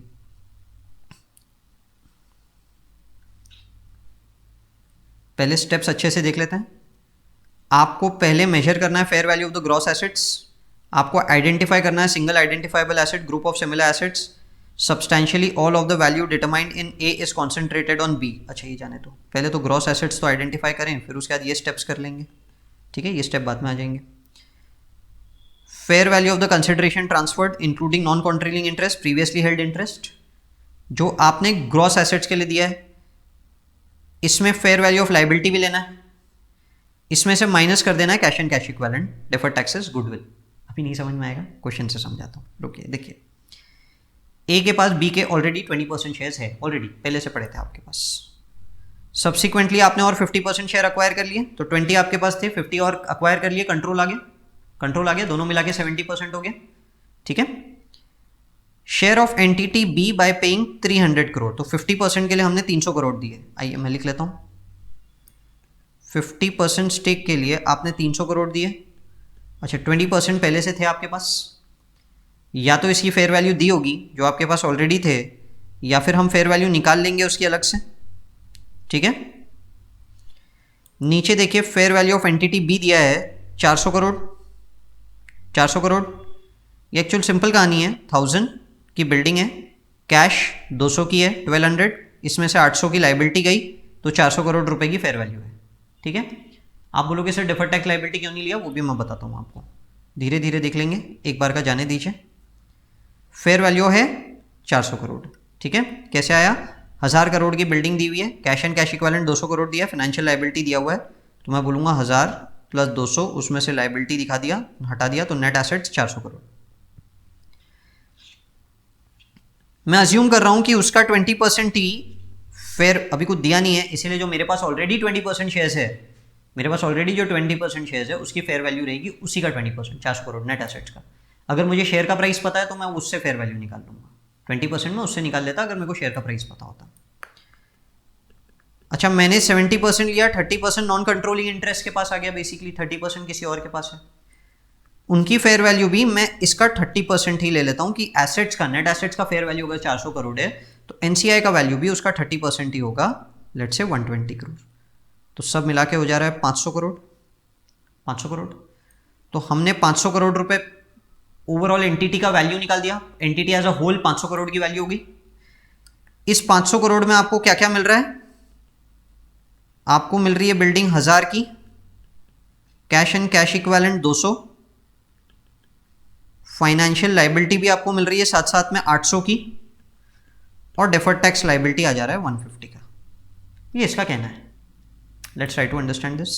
पहले स्टेप्स अच्छे से देख लेते हैं। आपको पहले मेजर करना है fair value of the gross assets. आपको आइडेंटिफाई करना है single identifiable asset, group of similar assets, substantially all of the value determined in A is concentrated on B. अच्छा ये जाने तो पहले तो ग्रॉस एसेट्स तो आइडेंटिफाई करें, फिर उसके बाद ये स्टेप्स कर लेंगे। ठीक है, ये स्टेप बाद में आ जाएंगे। Fair value of the consideration transferred including non controlling interest, previously held interest, जो आपने ग्रॉस एसेट्स के लिए दिया है। इसमें फेयर वैल्यू ऑफ लाइबिलिटी भी लेना है, इसमें से माइनस कर देना है cash and cash equivalent, deferred taxes, goodwill. अभी नहीं समझ में आएगा, क्वेश्चन से समझाता हूँ, रुकिए। देखिए, ए के पास बी के ऑलरेडी 20% शेयर्स है, ऑलरेडी पहले से पड़े थे आपके पास। सब्सिक्वेंटली आपने और 50% शेयर अक्वायर कर लिए, तो 20 आपके पास थे, 50 और अक्वायर कर लिए, कंट्रोल आ गया, दोनों मिला के 70% हो गया। ठीक है, share of entity B by paying 300 crore, तो 50% के लिए हमने 300 करोड़ दिए। आइए मैं लिख लेता हूँ, 50% स्टेक के लिए आपने 300 करोड़ दिए। अच्छा, 20% पहले से थे आपके पास, या तो इसकी फेयर वैल्यू दी होगी जो आपके पास ऑलरेडी थे, या फिर हम फेयर वैल्यू निकाल लेंगे उसकी अलग से। ठीक है, नीचे देखिए fair value of entity B दिया है 400 करोड़। 400 करोड़ ये एक्चुअल सिंपल कहानी है, 1000 की बिल्डिंग है, कैश 200 की है, 1200, इसमें से 800 की लाइबिलिटी गई, तो 400 करोड़ रुपए की फेयर वैल्यू है। ठीक है, आप बोलोगे सर डेफर्ड टैक्स लाइबिलिटी क्यों नहीं लिया, वो भी मैं बताता हूँ आपको, धीरे धीरे देख लेंगे, एक बार का जाने दीजिए। फेयर वैल्यू है 400 करोड़। ठीक है, कैसे आया, 1000 करोड़ की बिल्डिंग दी हुई है, cash and cash equivalent 200 crore दिया, फाइनेंशियल लाइबिलिटी दिया हुआ है, तो मैं बोलूँगा 1000 प्लस 200, उसमें से लाइबिलिटी दिखा दिया, हटा दिया, तो नेट एसेट्स 400 करोड़। मैं अज्यूम कर रहा हूं कि उसका 20% ही फेयर, अभी कुछ दिया नहीं है, इसीलिए जो मेरे पास ऑलरेडी 20% शेयर्स है, मेरे पास ऑलरेडी जो 20% शेयर्स है उसकी फेयर वैल्यू रहेगी उसी का 20%, 400 करोड़ नेट एसेट्स का। अगर मुझे शेयर का प्राइस पता है तो मैं उससे फेयर वैल्यू निकाल लूंगा, 20% में उससे निकाल लेता अगर मेरे को शेयर का प्राइस पता होता। अच्छा, मैंने 70% लिया, 30% नॉन कंट्रोलिंग इंटरेस्ट के पास आ गया, बेसिकली 30% किसी और के पास है, उनकी फेयर वैल्यू भी मैं इसका 30% ही ले लेता हूं कि एसेट्स का, नेट एसेट्स का फेयर वैल्यू अगर 400 करोड़ है तो एनसीआई का वैल्यू भी उसका 30% ही होगा, लेट्स से 120 करोड़, तो सब मिला के हो जा रहा है 500 करोड़। 500 करोड़, तो हमने 500 करोड़ रुपए ओवरऑल एंटिटी का वैल्यू निकाल दिया, entity as a whole 500 crore की वैल्यू होगी। इस 500 करोड़ में आपको क्या क्या मिल रहा है, आपको मिल रही है बिल्डिंग 1000 की, cash and cash equivalent 200, financial liability भी आपको मिल रही है साथ साथ में 800 की, और डेफर्ड टैक्स लाइबिलिटी आ जा रहा है 150 का। ये इसका कहना है, let's try to understand this.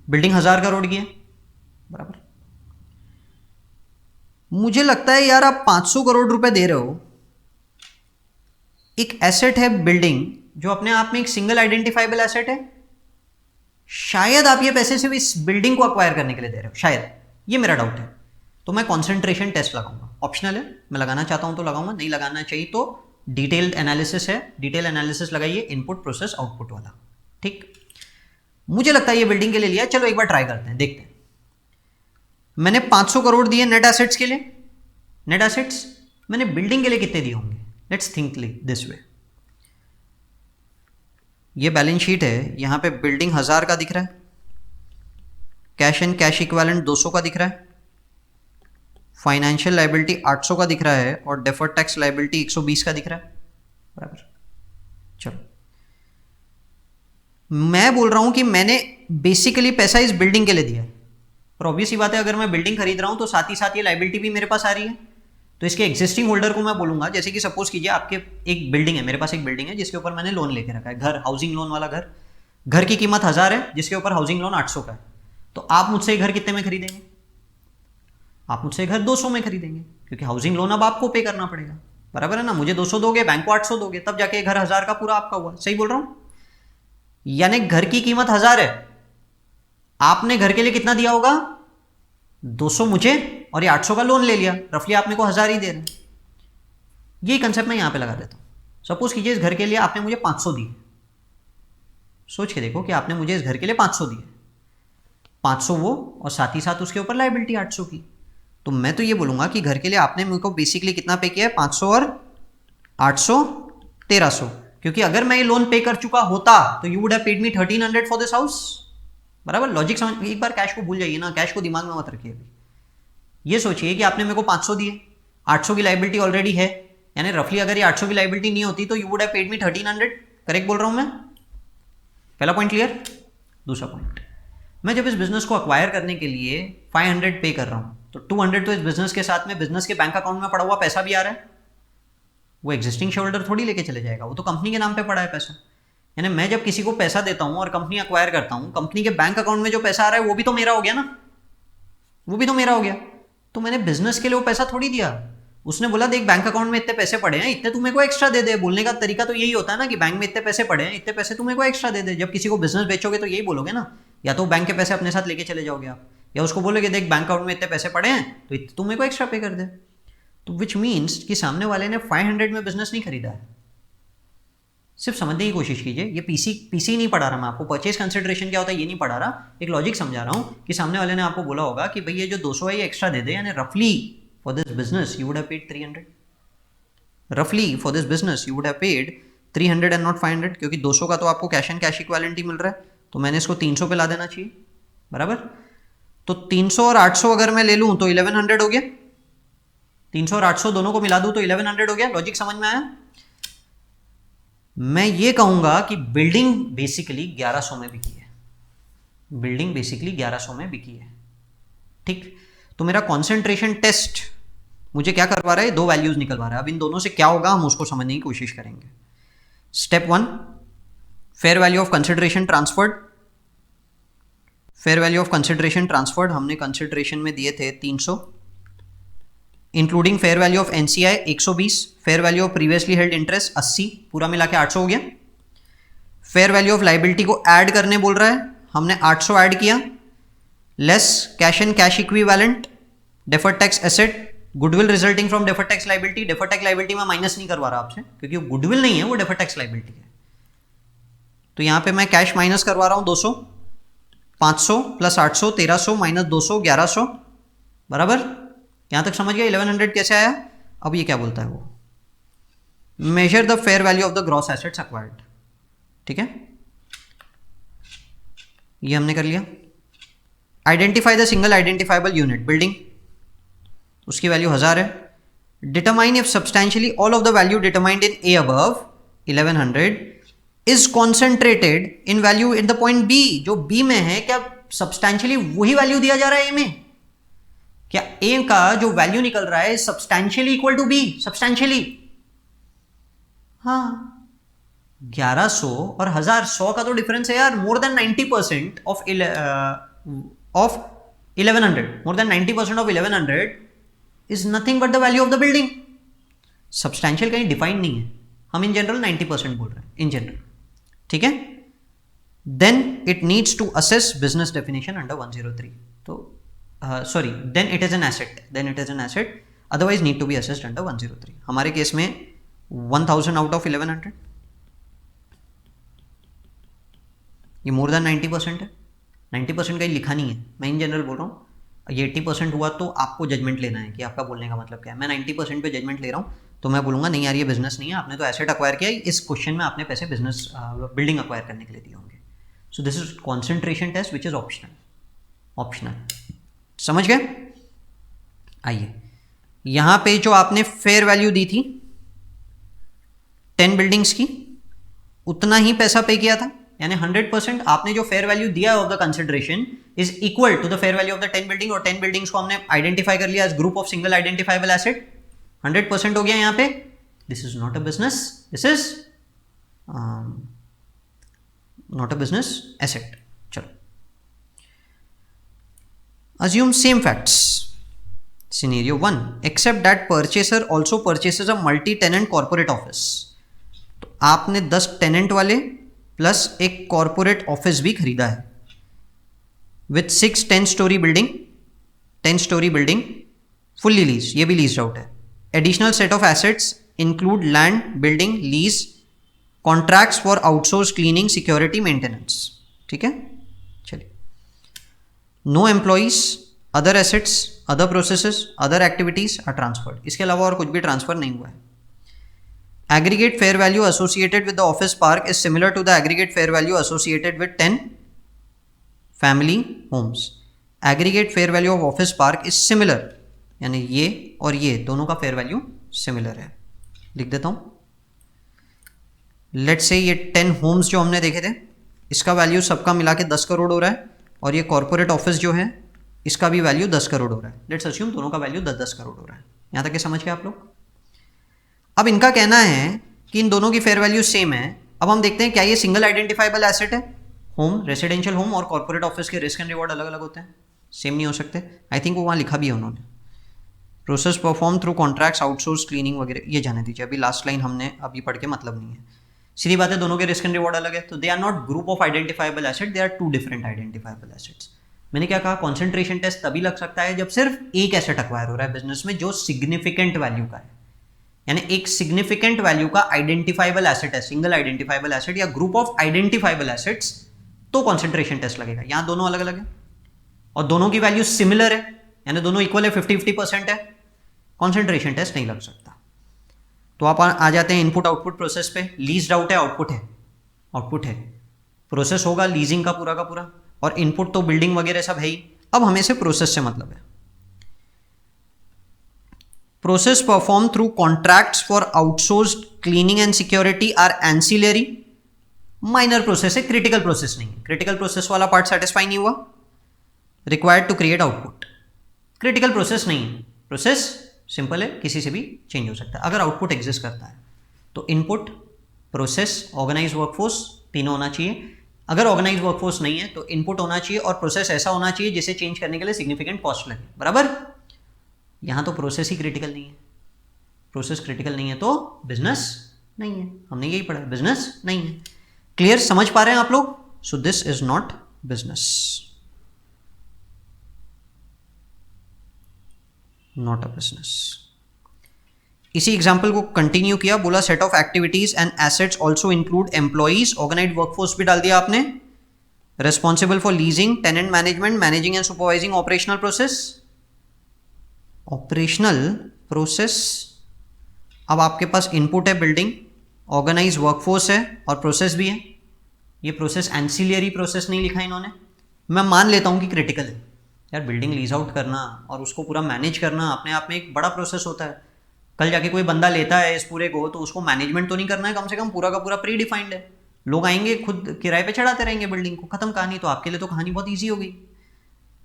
Building 1000 crore की है, बराबर। मुझे लगता है यार आप 500 करोड़ रुपए दे रहे हो, एक एसेट है बिल्डिंग जो अपने आप में एक सिंगल आइडेंटिफाइबल एसेट है, शायद आप ये पैसे सिर्फ इस बिल्डिंग को अक्वायर करने के लिए दे रहे हो, शायद, ये मेरा डाउट है। तो मैं कॉन्सेंट्रेशन टेस्ट लगाऊंगा, ऑप्शनल है, मैं लगाना चाहता हूं तो लगाऊंगा, नहीं लगाना चाहिए तो डिटेल्ड एनालिसिस है, डिटेल एनालिसिस लगाइए, इनपुट प्रोसेस आउटपुट वाला। ठीक, मुझे लगता है ये बिल्डिंग के लिए लिया, चलो एक बार ट्राई करते हैं, देखते हैं। मैंने 500 करोड़ दिए नेट एसेट्स के लिए, नेट एसेट्स मैंने बिल्डिंग के लिए कितने दिए होंगे, लेट्स थिंक दिस वे। ये बैलेंस शीट है, यहां पे बिल्डिंग 1000 का दिख रहा है, कैश एंड कैश इक्विवेलेंट 200 का दिख रहा है, फाइनेंशियल लाइबिलिटी 800 का दिख रहा है, और डेफर्ड टैक्स लाइबिलिटी 120 का दिख रहा है। बराबर। चलो मैं बोल रहा हूं कि मैंने बेसिकली पैसा इस बिल्डिंग के लिए दिया है, और ऑब्वियस ही बात है अगर मैं बिल्डिंग खरीद रहा हूं तो साथ ही साथ ये लाइबिलिटी भी मेरे पास आ रही है, तो इसके एग्जिस्टिंग होल्डर को मैं बोलूंगा, जैसे कि सपोज कीजिए आपके एक बिल्डिंग है, मेरे पास एक बिल्डिंग है जिसके ऊपर मैंने लोन लेके रखा है, घर, हाउसिंग लोन वाला घर, घर की कीमत 1000 है जिसके ऊपर हाउसिंग लोन 800 का है, तो आप मुझसे घर कितने में खरीदेंगे? आप मुझसे घर 200 में खरीदेंगे, क्योंकि हाउसिंग लोन अब आपको पे करना पड़ेगा, बराबर है ना। मुझे 200 दोगे, बैंक को 800 दोगे, तब जाके घर 1000 का पूरा आपका हुआ। सही बोल रहा हूं? यानी घर की कीमत 1000 है, आपने घर के लिए कितना दिया होगा? 200 मुझे, और ये 800 का लोन ले लिया, रफली आप मेरे को 1000 ही दे रहे हैं। ये कंसेप्ट मैं यहां पे लगा देता हूं। सपोज कीजिए इस घर के लिए आपने मुझे 500 दिए, सोच के देखो कि आपने मुझे इस घर के लिए 500 दिए, 500 वो और साथ ही साथ उसके ऊपर लाइबिलिटी 800 की, तो मैं तो ये बोलूंगा कि घर के लिए आपने मेरे को बेसिकली कितना पे किया है? 500 और 800 1300, क्योंकि अगर मैं ये लोन पे कर चुका होता तो you would have paid me 1300 for this house, बराबर। लॉजिक समझ, एक बार कैश को भूल जाइए ना, कैश को दिमाग में मत रखिए। अभी ये सोचिए कि आपने मेरे को 500 दिए, 800 की लाइबिलिटी ऑलरेडी है, यानी रफली अगर ये 800 की लाइबिलिटी नहीं होती तो you would have paid me 1300, correct बोल रहा हूं मैं? पहला पॉइंट क्लियर। दूसरा पॉइंट, मैं जब इस बिजनेस को अक्वायर करने के लिए 500 पे कर रहा हूं, तो 200 तो इस बिजनेस के साथ में बिजनेस के बैंक अकाउंट में पड़ा हुआ पैसा भी आ रहा है, वो एग्जिस्टिंग शेयर होल्डर थोड़ी लेके चले जाएगा, वो तो कंपनी के नाम पे पड़ा है पैसा। यानी मैं जब किसी को पैसा देता हूं और कंपनी अक्वायर करता हूं, कंपनी के बैंक अकाउंट में जो पैसा आ रहा है वो भी तो मेरा हो गया ना, वो भी तो मेरा हो गया। तो मैंने बिजनेस के लिए वो पैसा थोड़ी दिया, उसने बोला देख बैंक अकाउंट में इतने पैसे पड़े हैं, इतने तू मेरे को एक्स्ट्रा दे दे। बोलने का तरीका तो यही होता है ना कि बैंक में इतने पैसे पड़े हैं, इतने पैसे तू मेरे को एक्स्ट्रा दे दे। जब किसी को बिजनेस बेचोगे तो यही बोलोगे ना, या तो बैंक के पैसे अपने साथ लेके चले जाओगे आप, या उसको बोलोगे देख बैंक अकाउंट में इतने पैसे पड़े हैं तो तू मेरे को एक्स्ट्रा पे कर दे। तो विच मीन्स कि सामने वाले ने 500 में बिजनेस नहीं खरीदा है। सिर्फ समझने की कोशिश कीजिए, ये पीसी नहीं पढ़ा रहा मैं आपको, परचेज कंसिडरेशन क्या होता है ये नहीं पढ़ा रहा, एक लॉजिक समझा रहा हूँ कि सामने वाले ने आपको बोला होगा कि भाई ये जो 200 है ये एक्स्ट्रा दे दे, यानी रफली for this business you would have paid 300, रफली for this business you would have paid 300 and not 500, क्योंकि 200 का तो आपको कैश एंड कैश इक्विवेलेंट ही मिल रहा है, तो मैंने इसको 300 पे ला देना चाहिए, बराबर। तो 300 और 800 अगर मैं ले लूं तो 1100 हो गया, 300 और 800 दोनों को मिला दूं तो 1100 हो गया। लॉजिक समझ में आया? मैं ये कहूंगा कि बिल्डिंग बेसिकली 1100 में बिकी है, बिल्डिंग बेसिकली 1100 में बिकी है, ठीक। तो मेरा कॉन्सेंट्रेशन टेस्ट मुझे क्या करवा रहा है? दो वैल्यूज निकलवा रहा है। अब इन दोनों से क्या होगा हम उसको समझने की कोशिश करेंगे। Step 1, fair value of consideration transferred. Fair value of consideration transferred हमने कंसिडरेशन में दिए थे 300, including fair value of NCI 120, fair value of previously held interest 80, पूरा मिला के 800 हो गया। फेयर वैल्यू ऑफ लाइबिलिटी को ऐड करने बोल रहा है, हमने 800 ऐड किया, less cash and cash equivalent, deferred tax asset, goodwill resulting from deferred tax liability. Deferred tax liability में माइनस नहीं करवा रहा आपसे, क्योंकि वो गुडविल नहीं है, वो डेफर्ड टैक्स लाइबिलिटी है। तो यहां पे मैं कैश माइनस करवा रहा हूं 200, 500 प्लस 800 1300 माइनस 200 1100, बराबर। यहां तक समझ गया 1100 कैसे आया? अब ये क्या बोलता है वो, measure the fair value of the gross assets acquired, ठीक है, ये हमने कर लिया। Identify the single identifiable unit, building, उसकी वैल्यू 1000 है। Determine if substantially all of the value determined in A above 1100 is concentrated in value in the point B. जो B में है क्या सब्सटैंशियली वही वैल्यू दिया जा रहा है ए में? क्या ए का जो वैल्यू निकल रहा है substantially equal to B? Substantially, हाँ। 1100 और 1000, 100 का तो डिफरेंस है यार, more than 90% of 1100, more than 90% of 1100 is nothing but the value of the building. Substantial कहीं डिफाइंड नहीं है, हम इन जनरल 90% बोल रहे हैं इन जनरल, ठीक है। Then it needs to assess business definition under 103, तो sorry, then it is an asset, then it is an asset, otherwise need to be assessed under 103। हमारे केस में 1000 आउट ऑफ 1100, ये more than 90% है। 90% कहीं लिखा नहीं है, मैं इन जनरल बोल रहा हूँ। ये 80% हुआ तो आपको जजमेंट लेना है कि आपका बोलने का मतलब क्या है। मैं 90% पे जजमेंट ले रहा हूँ, तो मैं बोलूँगा नहीं यार ये बिजनेस नहीं है, आपने तो एसेट अक्वायर किया, इस क्वेश्चन में आपने पैसे बिजनेस बिल्डिंग अक्वायर करने के लिए दिए होंगे। So this is concentration test which is optional, optional, समझ गए? आइए, यहाँ पे जो आपने फेयर वैल्यू दी थी 10 बिल्डिंग्स की, उतना ही पैसा पे किया था, यानी 100% आपने जो फेयर वैल्यू दिया of the consideration is equal to the fair value of the 10 building, और 10 बिल्डिंग्स को हमने आइडेंटिफाई कर लिया as group of single identifiable asset, 100% हो गया यहाँ पे. This is not a business, this is not a business asset. चलो, assume same facts. Scenario 1, except that purchaser also purchases a multi-tenant corporate office. तो आपने 10 tenant वाले plus एक corporate office भी खरीदा है with 6 10-story building, 10-story building fully lease, ये भी लीज आउट है. Additional set of assets include land, building, lease, contracts for outsource cleaning, security, maintenance. ठीक है, चलिए. No employees, other assets, other processes, other activities are transferred. इसके अलावा और कुछ भी ट्रांसफर नहीं हुआ है. Aggregate fair value associated with the office park is similar to the aggregate fair value associated with 10 family homes. Aggregate fair value of office park is similar, यानी ये और ये दोनों का फेयर वैल्यू सिमिलर है. लिख देता हूं. लेट्स से ये 10 होम्स जो हमने देखे थे, इसका वैल्यू सबका मिला के 10 करोड़ हो रहा है, और ये कॉर्पोरेट ऑफिस जो है इसका भी वैल्यू 10 करोड़ हो रहा है. लेट्स अज्यूम दोनों का वैल्यू 10-10 करोड़ हो रहा है. यहां तक के समझ गए आप लोग? अब इनका कहना है कि इन दोनों की फेयर वैल्यू सेम है. अब हम देखते हैं क्या ये सिंगल आइडेंटिफाइबल एसेट है. होम, रेसिडेंशियल होम और कॉर्पोरेट ऑफिस के रिस्क एंड रिवॉर्ड अलग अलग होते हैं, सेम नहीं हो सकते. आई थिंक वो वहां लिखा भी है उन्होंने. Process perform through contracts, outsource cleaning वगैरह, ये जाने दीजिए. अभी लास्ट लाइन हमने अभी पढ़ के मतलब नहीं है. सीधी बात है, दोनों के रिस्क एंड रिवॉर्ड अलग है, तो they are not group of identifiable asset, they are 2 different identifiable assets. मैंने क्या कहा, कॉन्सेंट्रेशन टेस्ट तभी लग सकता है जब सिर्फ एक एसेट अक्वायर हो रहा है बिजनेस में जो सिग्निफिकेंट वैल्यू का है, यानी एक सिग्निफिकेंट वैल्यू का आइडेंटिफाइबल एसेट है, सिंगल आइडेंटिफाइबल एसेट या ग्रुप ऑफ आइडेंटिफाइबल एसेट्स, तो कॉन्सेंट्रेशन टेस्ट लगेगा. यहां दोनों अलग अलग है और दोनों की वैल्यू सिमिलर है, यानी दोनों इक्वल है, 50-50% है, कॉन्सेंट्रेशन टेस्ट नहीं लग सकता. तो आप आ जाते हैं इनपुट आउटपुट प्रोसेस पे. लीज्ड आउट है, आउटपुट है, आउटपुट है. प्रोसेस होगा लीजिंग का पूरा, और इनपुट तो बिल्डिंग वगैरह सब है ही. अब हमें से प्रोसेस से मतलब है. Process perform through contracts for outsourced cleaning and security are ancillary. Minor process है, क्रिटिकल प्रोसेस नहीं है. क्रिटिकल प्रोसेस वाला पार्ट सेटिस्फाई नहीं हुआ. Required to create output. Critical process नहीं है, प्रोसेस सिंपल है, किसी से भी चेंज हो सकता है अगर आउटपुट एग्जिस्ट करता है. तो इनपुट, प्रोसेस, ऑर्गेनाइज वर्कफोर्स, तीनों होना चाहिए. अगर ऑर्गेनाइज वर्कफोर्स नहीं है तो इनपुट होना चाहिए और प्रोसेस ऐसा होना चाहिए जिसे चेंज करने के लिए सिग्निफिकेंट कॉस्ट लगे. बराबर. यहां तो प्रोसेस ही क्रिटिकल नहीं है. प्रोसेस क्रिटिकल नहीं है तो बिजनेस नहीं है. हमने यही पढ़ा, बिजनेस नहीं है. क्लियर, समझ पा रहे हैं आप लोग? So this is not business, not a business. इसी एग्जाम्पल को कंटिन्यू किया, बोला set of activities and assets also include employees, organise workforce भी डाल दिया आपने, responsible for leasing, tenant management, managing and supervising operational process. Operational process. अब आपके पास इनपुट है बिल्डिंग, ऑर्गेनाइज वर्कफोर्स है और प्रोसेस भी है. ये प्रोसेस एंसिलियरी प्रोसेस नहीं लिखा इन्होंने. मैं मान लेता हूं कि क्रिटिकल है. यार बिल्डिंग लीज आउट करना और उसको पूरा मैनेज करना अपने आप में एक बड़ा प्रोसेस होता है. कल जाके कोई बंदा लेता है इस पूरे को, तो उसको मैनेजमेंट तो नहीं करना है, कम से कम पूरा का पूरा प्री डिफाइंड है. लोग आएंगे खुद किराए पे चढ़ाते रहेंगे बिल्डिंग को, खत्म कहानी. तो आपके लिए तो कहानी बहुत ईजी हो गई.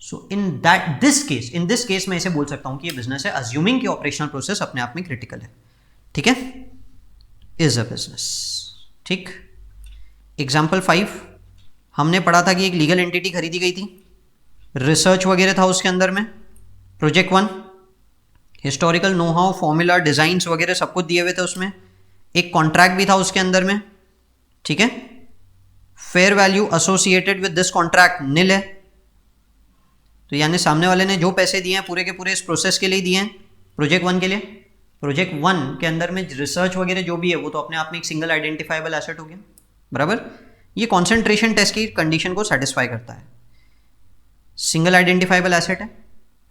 सो इन दिस केस मैं इसे बोल सकता हूं कि ये बिजनेस है, अज्यूमिंग कि ऑपरेशनल प्रोसेस अपने आप में क्रिटिकल है. ठीक है, इज अ बिजनेस. ठीक. एग्जाम्पल 5 हमने पढ़ा था कि एक लीगल एंटिटी खरीदी गई थी, रिसर्च वगैरह था उसके अंदर में. Project 1, historical know how, formula, designs वगैरह सब कुछ दिए हुए थे उसमें. एक कॉन्ट्रैक्ट भी था उसके अंदर में. ठीक है. Fair value associated with this contract nil है. तो यानी सामने वाले ने जो पैसे दिए हैं पूरे के पूरे इस प्रोसेस के लिए दिए हैं, प्रोजेक्ट 1 के लिए. प्रोजेक्ट 1 के अंदर में रिसर्च वगैरह जो भी है वो तो अपने आप में एक सिंगल आइडेंटिफाइबल एसेट हो गया. बराबर. ये कॉन्सेंट्रेशन टेस्ट की कंडीशन को सेटिस्फाई करता है. सिंगल आइडेंटिफाइबल एसेट है,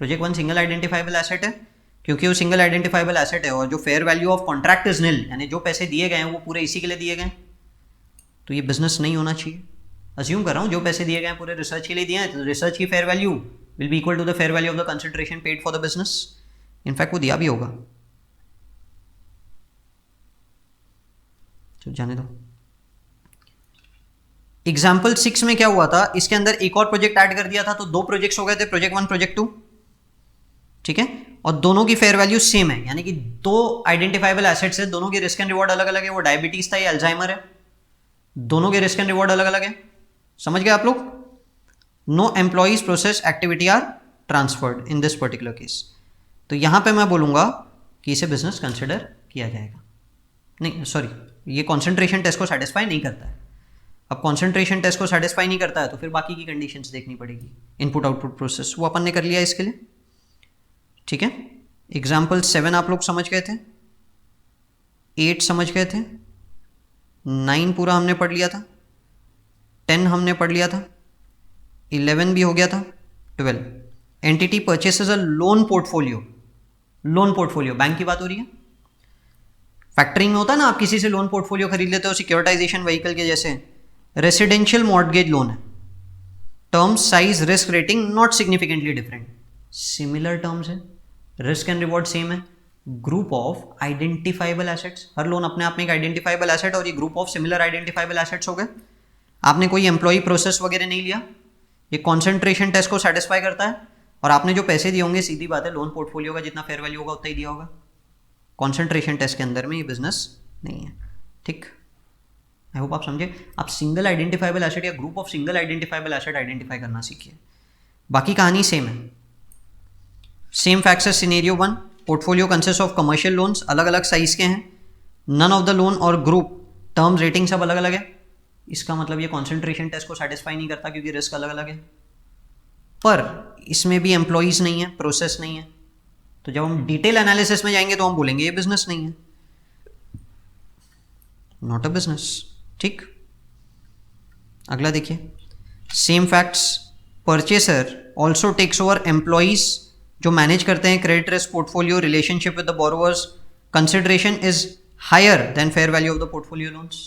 प्रोजेक्ट 1 सिंगल आइडेंटिफाइबल एसेट है क्योंकि वो सिंगल आइडेंटिफाइबल एसेट है. और जो fair value of contract is निल, यानी जो पैसे दिए गए हैं वो पूरे इसी के लिए दिए गए. तो ये बिजनेस नहीं होना चाहिए. अज्यूम कर रहा हूँ जो पैसे दिए गए हैं पूरे रिसर्च के लिए दिए हैं, तो रिसर्च की fair value will be equal to the fair value of the consideration paid for the business. In fact वो दिया भी होगा. तो जाने दो। एग्जाम्पल 6 में क्या हुआ था, इसके अंदर एक और प्रोजेक्ट ऐड कर दिया था, तो 2 प्रोजेक्ट्स हो गए थे, प्रोजेक्ट 1 प्रोजेक्ट 2, ठीक है, और दोनों की फेयर वैल्यू सेम है, यानी कि 2 आइडेंटिफाइबल एसेट्स है, दोनों की रिस्क एंड रिवॉर्ड अलग अलग है। वो डायबिटीज था, ये अल्जाइमर है, दोनों के रिस्क एंड रिवॉर्ड अलग अलग है। समझ गए आप लोग? No employees process activity are transferred in this particular case. तो यहां पे मैं बोलूंगा कि इसे बिजनेस कंसिडर किया जाएगा। नहीं सॉरी, ये कॉन्सेंट्रेशन टेस्ट को सेटिस्फाई नहीं करता है। अब कॉन्सेंट्रेशन टेस्ट को सेटिस्फाई नहीं करता है तो फिर बाकी की कंडीशंस देखनी पड़ेगी। इनपुट आउटपुट प्रोसेस वो अपन ने कर लिया इसके लिए, ठीक है। एग्जाम्पल 7 आप लोग समझ गए थे, 8 समझ गए थे, 9 पूरा हमने पढ़ लिया था, 10 हमने पढ़ लिया था, 11 भी हो गया था, 12 entity purchases a loan portfolio. Loan portfolio bank की बात हो रही है। फैक्टरिंग में होता है ना, आप किसी से लोन पोर्टफोलियो खरीद लेते हो सिक्योरिटाइजेशन व्हीकल के जैसे। रेसिडेंशियल मॉर्टगेज लोन है, terms size risk rating not significantly different, similar terms है, रिस्क एंड रिवॉर्ड सेम है। Group of identifiable assets, her loan अपने आप में एक आइडेंटिफाइबल एसेट और ये group of similar identifiable assets हो गए। आपने कोई एम्प्लॉई प्रोसेस वगैरह नहीं लिया, ये कॉन्सेंट्रेशन टेस्ट को सेटिस्फाई करता है, और आपने जो पैसे दिए होंगे सीधी बात है लोन पोर्टफोलियो का जितना फेयर वैल्यू होगा उतना ही दिया होगा। कॉन्सेंट्रेशन टेस्ट के अंदर में ये बिजनेस नहीं है, ठीक। आई होप आप समझे। आप सिंगल आइडेंटिफाइबल एसेट या group of single identifiable asset identify करना सीखिए, बाकी कहानी सेम है। सेम फैक्ट्स है scenario 1, portfolio consist of commercial loans, अलग अलग साइज के हैं, नन ऑफ द लोन और ग्रुप टर्म्स रेटिंग सब अलग अलग है। इसका मतलब ये कॉन्सेंट्रेशन टेस्ट को सेटिस्फाई नहीं करता क्योंकि रिस्क अलग अलग है। पर इसमें भी एम्प्लॉइज नहीं है, प्रोसेस नहीं है, तो जब हम डिटेल एनालिसिस में जाएंगे तो हम बोलेंगे ये बिजनेस नहीं है, नॉट अ बिजनेस, ठीक। अगला देखिए, same facts, purchaser also takes over employees जो मैनेज करते हैं credit risk portfolio, relationship with the borrowers, consideration is higher than fair value of the portfolio loans.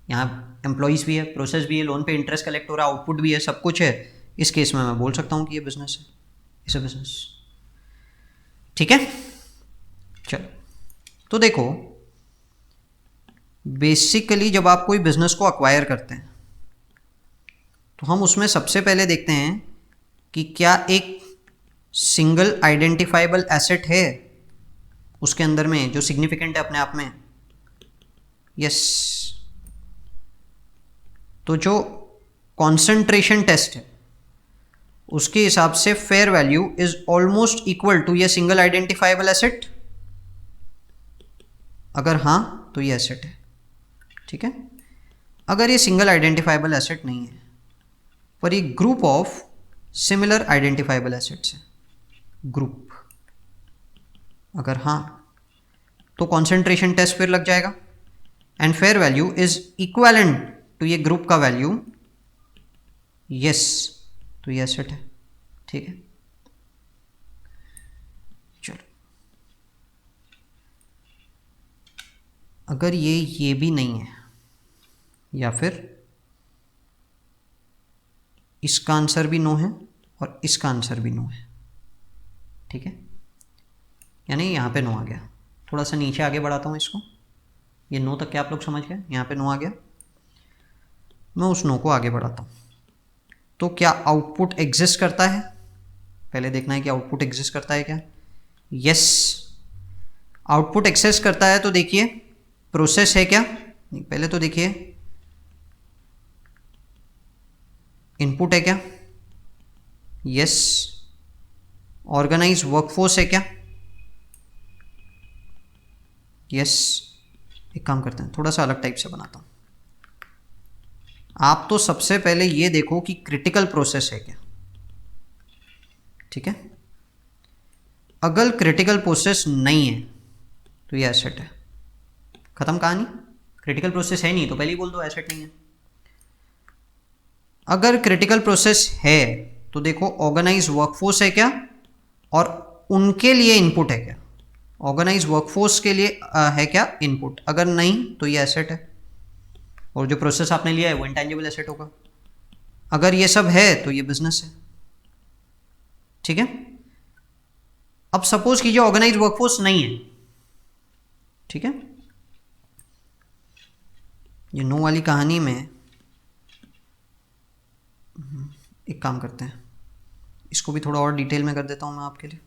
यहाँ एम्प्लॉइज भी है, प्रोसेस भी है, लोन पे इंटरेस्ट कलेक्ट हो रहा है, आउटपुट भी है, सब कुछ है। इस केस में मैं बोल सकता हूँ कि ये बिजनेस है, इस बिजनेस, ठीक है। चलो तो देखो, बेसिकली जब आप कोई बिजनेस को अक्वायर करते हैं तो हम उसमें सबसे पहले देखते हैं कि क्या एक सिंगल आइडेंटिफाइबल एसेट है उसके अंदर में जो सिग्निफिकेंट है अपने आप में। यस, तो जो कॉन्सेंट्रेशन टेस्ट है उसके हिसाब से fair value is almost equal to ये सिंगल आइडेंटिफाइबल एसेट। अगर हाँ तो ये एसेट है, ठीक है। अगर ये सिंगल आइडेंटिफाइबल एसेट नहीं है पर ये group of similar identifiable assets है, ग्रुप, अगर हाँ तो कॉन्सेंट्रेशन टेस्ट फिर लग जाएगा and fair value is equivalent to ये ग्रुप का वैल्यू। यस, तो ये एसेट है, ठीक है। चलो, अगर ये भी नहीं है या फिर इसका आंसर भी नो है और इसका आंसर भी नो है, ठीक है, यानी यहाँ पे नो आ गया। थोड़ा सा नीचे आगे बढ़ाता हूँ इसको, ये नो तक क्या आप लोग समझ गए, यहाँ पे नो आ गया, मैं उस नो को आगे बढ़ाता हूँ। तो क्या आउटपुट एग्जिस्ट करता है, पहले देखना है कि आउटपुट एग्जिस्ट करता है क्या। यस, आउटपुट एक्सेस करता है, तो देखिए प्रोसेस है क्या, नहीं पहले तो देखिए इनपुट है क्या, यस, ऑर्गेनाइज वर्कफोर्स है क्या, यस। एक काम करते हैं, थोड़ा सा अलग टाइप से बनाता हूं। आप तो सबसे पहले ये देखो कि क्रिटिकल प्रोसेस है क्या, ठीक है। अगर क्रिटिकल प्रोसेस नहीं है तो ये एसेट है, खत्म कहानी। क्रिटिकल प्रोसेस है नहीं तो पहले ही बोल दो एसेट नहीं है। अगर क्रिटिकल प्रोसेस है तो देखो ऑर्गेनाइज वर्कफोर्स है क्या और उनके लिए इनपुट है क्या, ऑर्गेनाइज वर्कफोर्स के लिए है क्या इनपुट, अगर नहीं तो ये एसेट है और जो प्रोसेस आपने लिया है वो इंटेंजिबल एसेट होगा। अगर ये सब है तो ये बिजनेस है, ठीक है। अब सपोज कीजिए ऑर्गेनाइज वर्कफोर्स नहीं है, ठीक है, ये नो वाली कहानी में एक काम करते हैं, इसको भी थोड़ा और डिटेल में कर देता हूं मैं आपके लिए।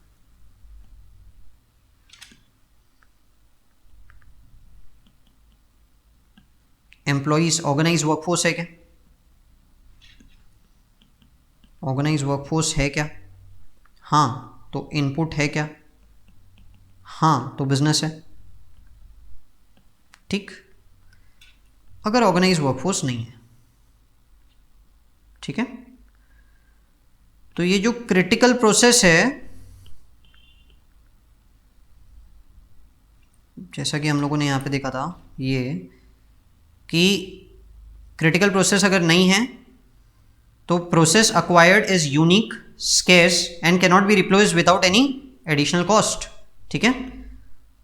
एम्प्लॉइज ऑर्गेनाइज वर्कफोर्स है क्या? ऑर्गेनाइज वर्कफोर्स है क्या? हाँ तो इनपुट है क्या? हाँ तो बिजनेस है। ठीक, अगर ऑर्गेनाइज वर्कफोर्स नहीं है, ठीक है, तो ये जो क्रिटिकल प्रोसेस है, जैसा कि हम लोगों ने यहां पे देखा था, ये कि क्रिटिकल प्रोसेस अगर नहीं है तो process acquired is unique, scarce and cannot be replaced without any additional cost. ठीक है,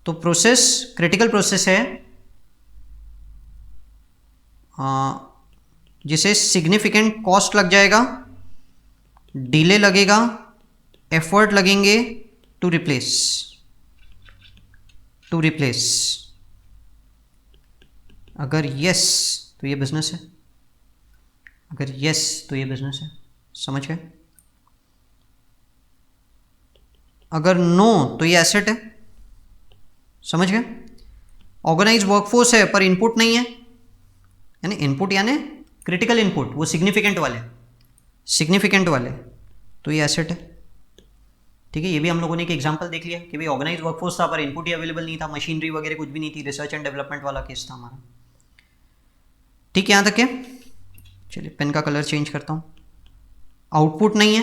तो प्रोसेस क्रिटिकल प्रोसेस है जिसे सिग्निफिकेंट कॉस्ट लग जाएगा, डिले लगेगा, एफर्ट लगेंगे टू रिप्लेस। अगर यस तो ये बिजनेस है, अगर यस तो ये बिजनेस है। समझ गए? अगर नो तो ये एसेट है। समझ गए? ऑर्गेनाइज वर्कफोर्स है पर इनपुट नहीं है, यानी इनपुट यानी क्रिटिकल इनपुट, वो सिग्निफिकेंट वाले, तो ये एसेट है। ठीक है, ये भी हम लोगों ने एक एग्जांपल देख लिया कि भाई ऑर्गेनाइज वर्कफोर्स था पर इनपुट ही अवेलेबल नहीं था, मशीनरी वगैरह कुछ भी नहीं थी, रिसर्च एंड डेवलपमेंट वाला केस था हमारा। ठीक, यहां तक है। चलिए पेन का कलर चेंज करता हूं। आउटपुट नहीं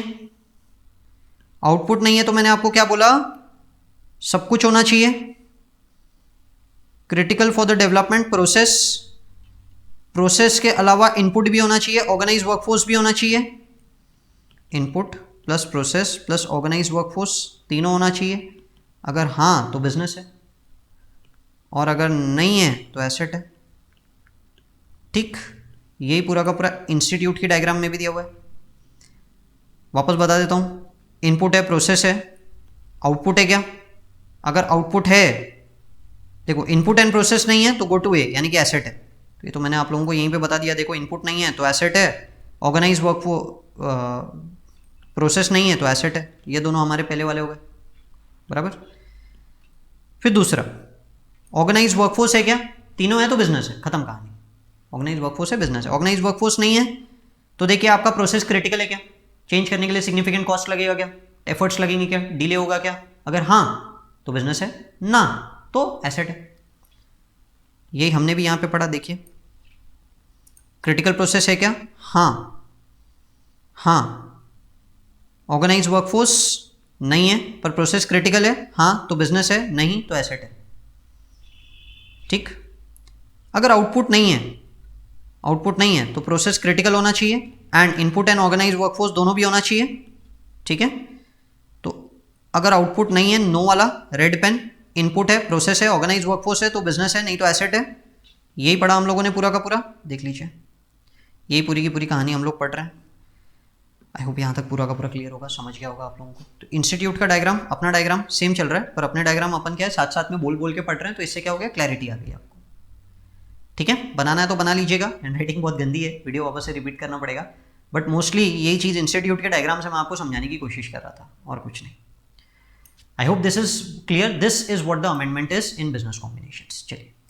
है तो मैंने आपको क्या बोला, सब कुछ होना चाहिए, critical for the development process के अलावा इनपुट भी होना चाहिए, ऑर्गेनाइज वर्कफोर्स भी होना चाहिए। Input plus process plus organise workforce तीनों होना चाहिए। अगर हाँ तो बिजनेस है, और अगर नहीं है तो एसेट है। ठीक, यही पूरा का पूरा इंस्टीट्यूट की डायग्राम में भी दिया हुआ है। वापस बता देता हूं, इनपुट है, प्रोसेस है, आउटपुट है क्या? अगर आउटपुट है, देखो इनपुट एंड प्रोसेस नहीं है तो गो टू ए, यानी कि एसेट है। तो ये तो मैंने आप लोगों को यहीं पे बता दिया, देखो इनपुट नहीं है तो एसेट है, ऑर्गेनाइज प्रोसेस नहीं है तो एसेट है। ये दोनों हमारे पहले वाले हो गए, बराबर। फिर दूसरा, ऑर्गेनाइज वर्कफोर्स है क्या? तीनों है तो बिजनेस है, खत्म कहानी। ऑर्गेनाइज वर्कफोर्स है, बिजनेस है। ऑर्गेनाइज वर्कफोर्स नहीं है तो देखिए आपका प्रोसेस क्रिटिकल है क्या? चेंज करने के लिए सिग्निफिकेंट कॉस्ट लगेगा क्या? एफर्ट्स लगेंगे क्या? डिले होगा क्या? अगर हाँ तो बिजनेस है, ना तो एसेट है। यही हमने भी यहां पे पढ़ा, देखिए क्रिटिकल प्रोसेस है क्या? हाँ। ऑर्गेनाइज वर्कफोर्स नहीं है पर प्रोसेस क्रिटिकल है, हाँ तो बिजनेस है, नहीं तो एसेट है। ठीक, अगर आउटपुट नहीं है तो प्रोसेस क्रिटिकल होना चाहिए and input and organise workforce दोनों भी होना चाहिए। ठीक है, तो अगर आउटपुट नहीं है, नो वाला रेड पेन, इनपुट है, प्रोसेस है, ऑर्गेनाइज वर्कफोर्स है तो बिजनेस है, नहीं तो एसेट है। यही पढ़ा हम लोगों ने पूरा का पूरा, देख लीजिए यही पूरी की पूरी कहानी हम लोग पढ़ रहे हैं। आई होप यहाँ तक पूरा का पूरा क्लियर होगा, समझ गया होगा आप लोगों को। तो इंस्टीट्यूट का डायग्राम, अपना डायग्राम सेम चल रहा है, पर अपने डायग्राम अपन क्या है साथ साथ में बोल के पढ़ रहे हैं, तो इससे क्या हो गया, क्लैरिटी आ गई आपको। ठीक है, बनाना है तो बना लीजिएगा, हैंड राइटिंग बहुत गंदी है, वीडियो वापस से रिपीट करना पड़ेगा, बट मोस्टली यही चीज़ इंस्टीट्यूट के डायग्राम से मैं आपको समझाने की कोशिश कर रहा था, और कुछ नहीं। I hope this is clear, this is what the amendment is in business combinations. चलिए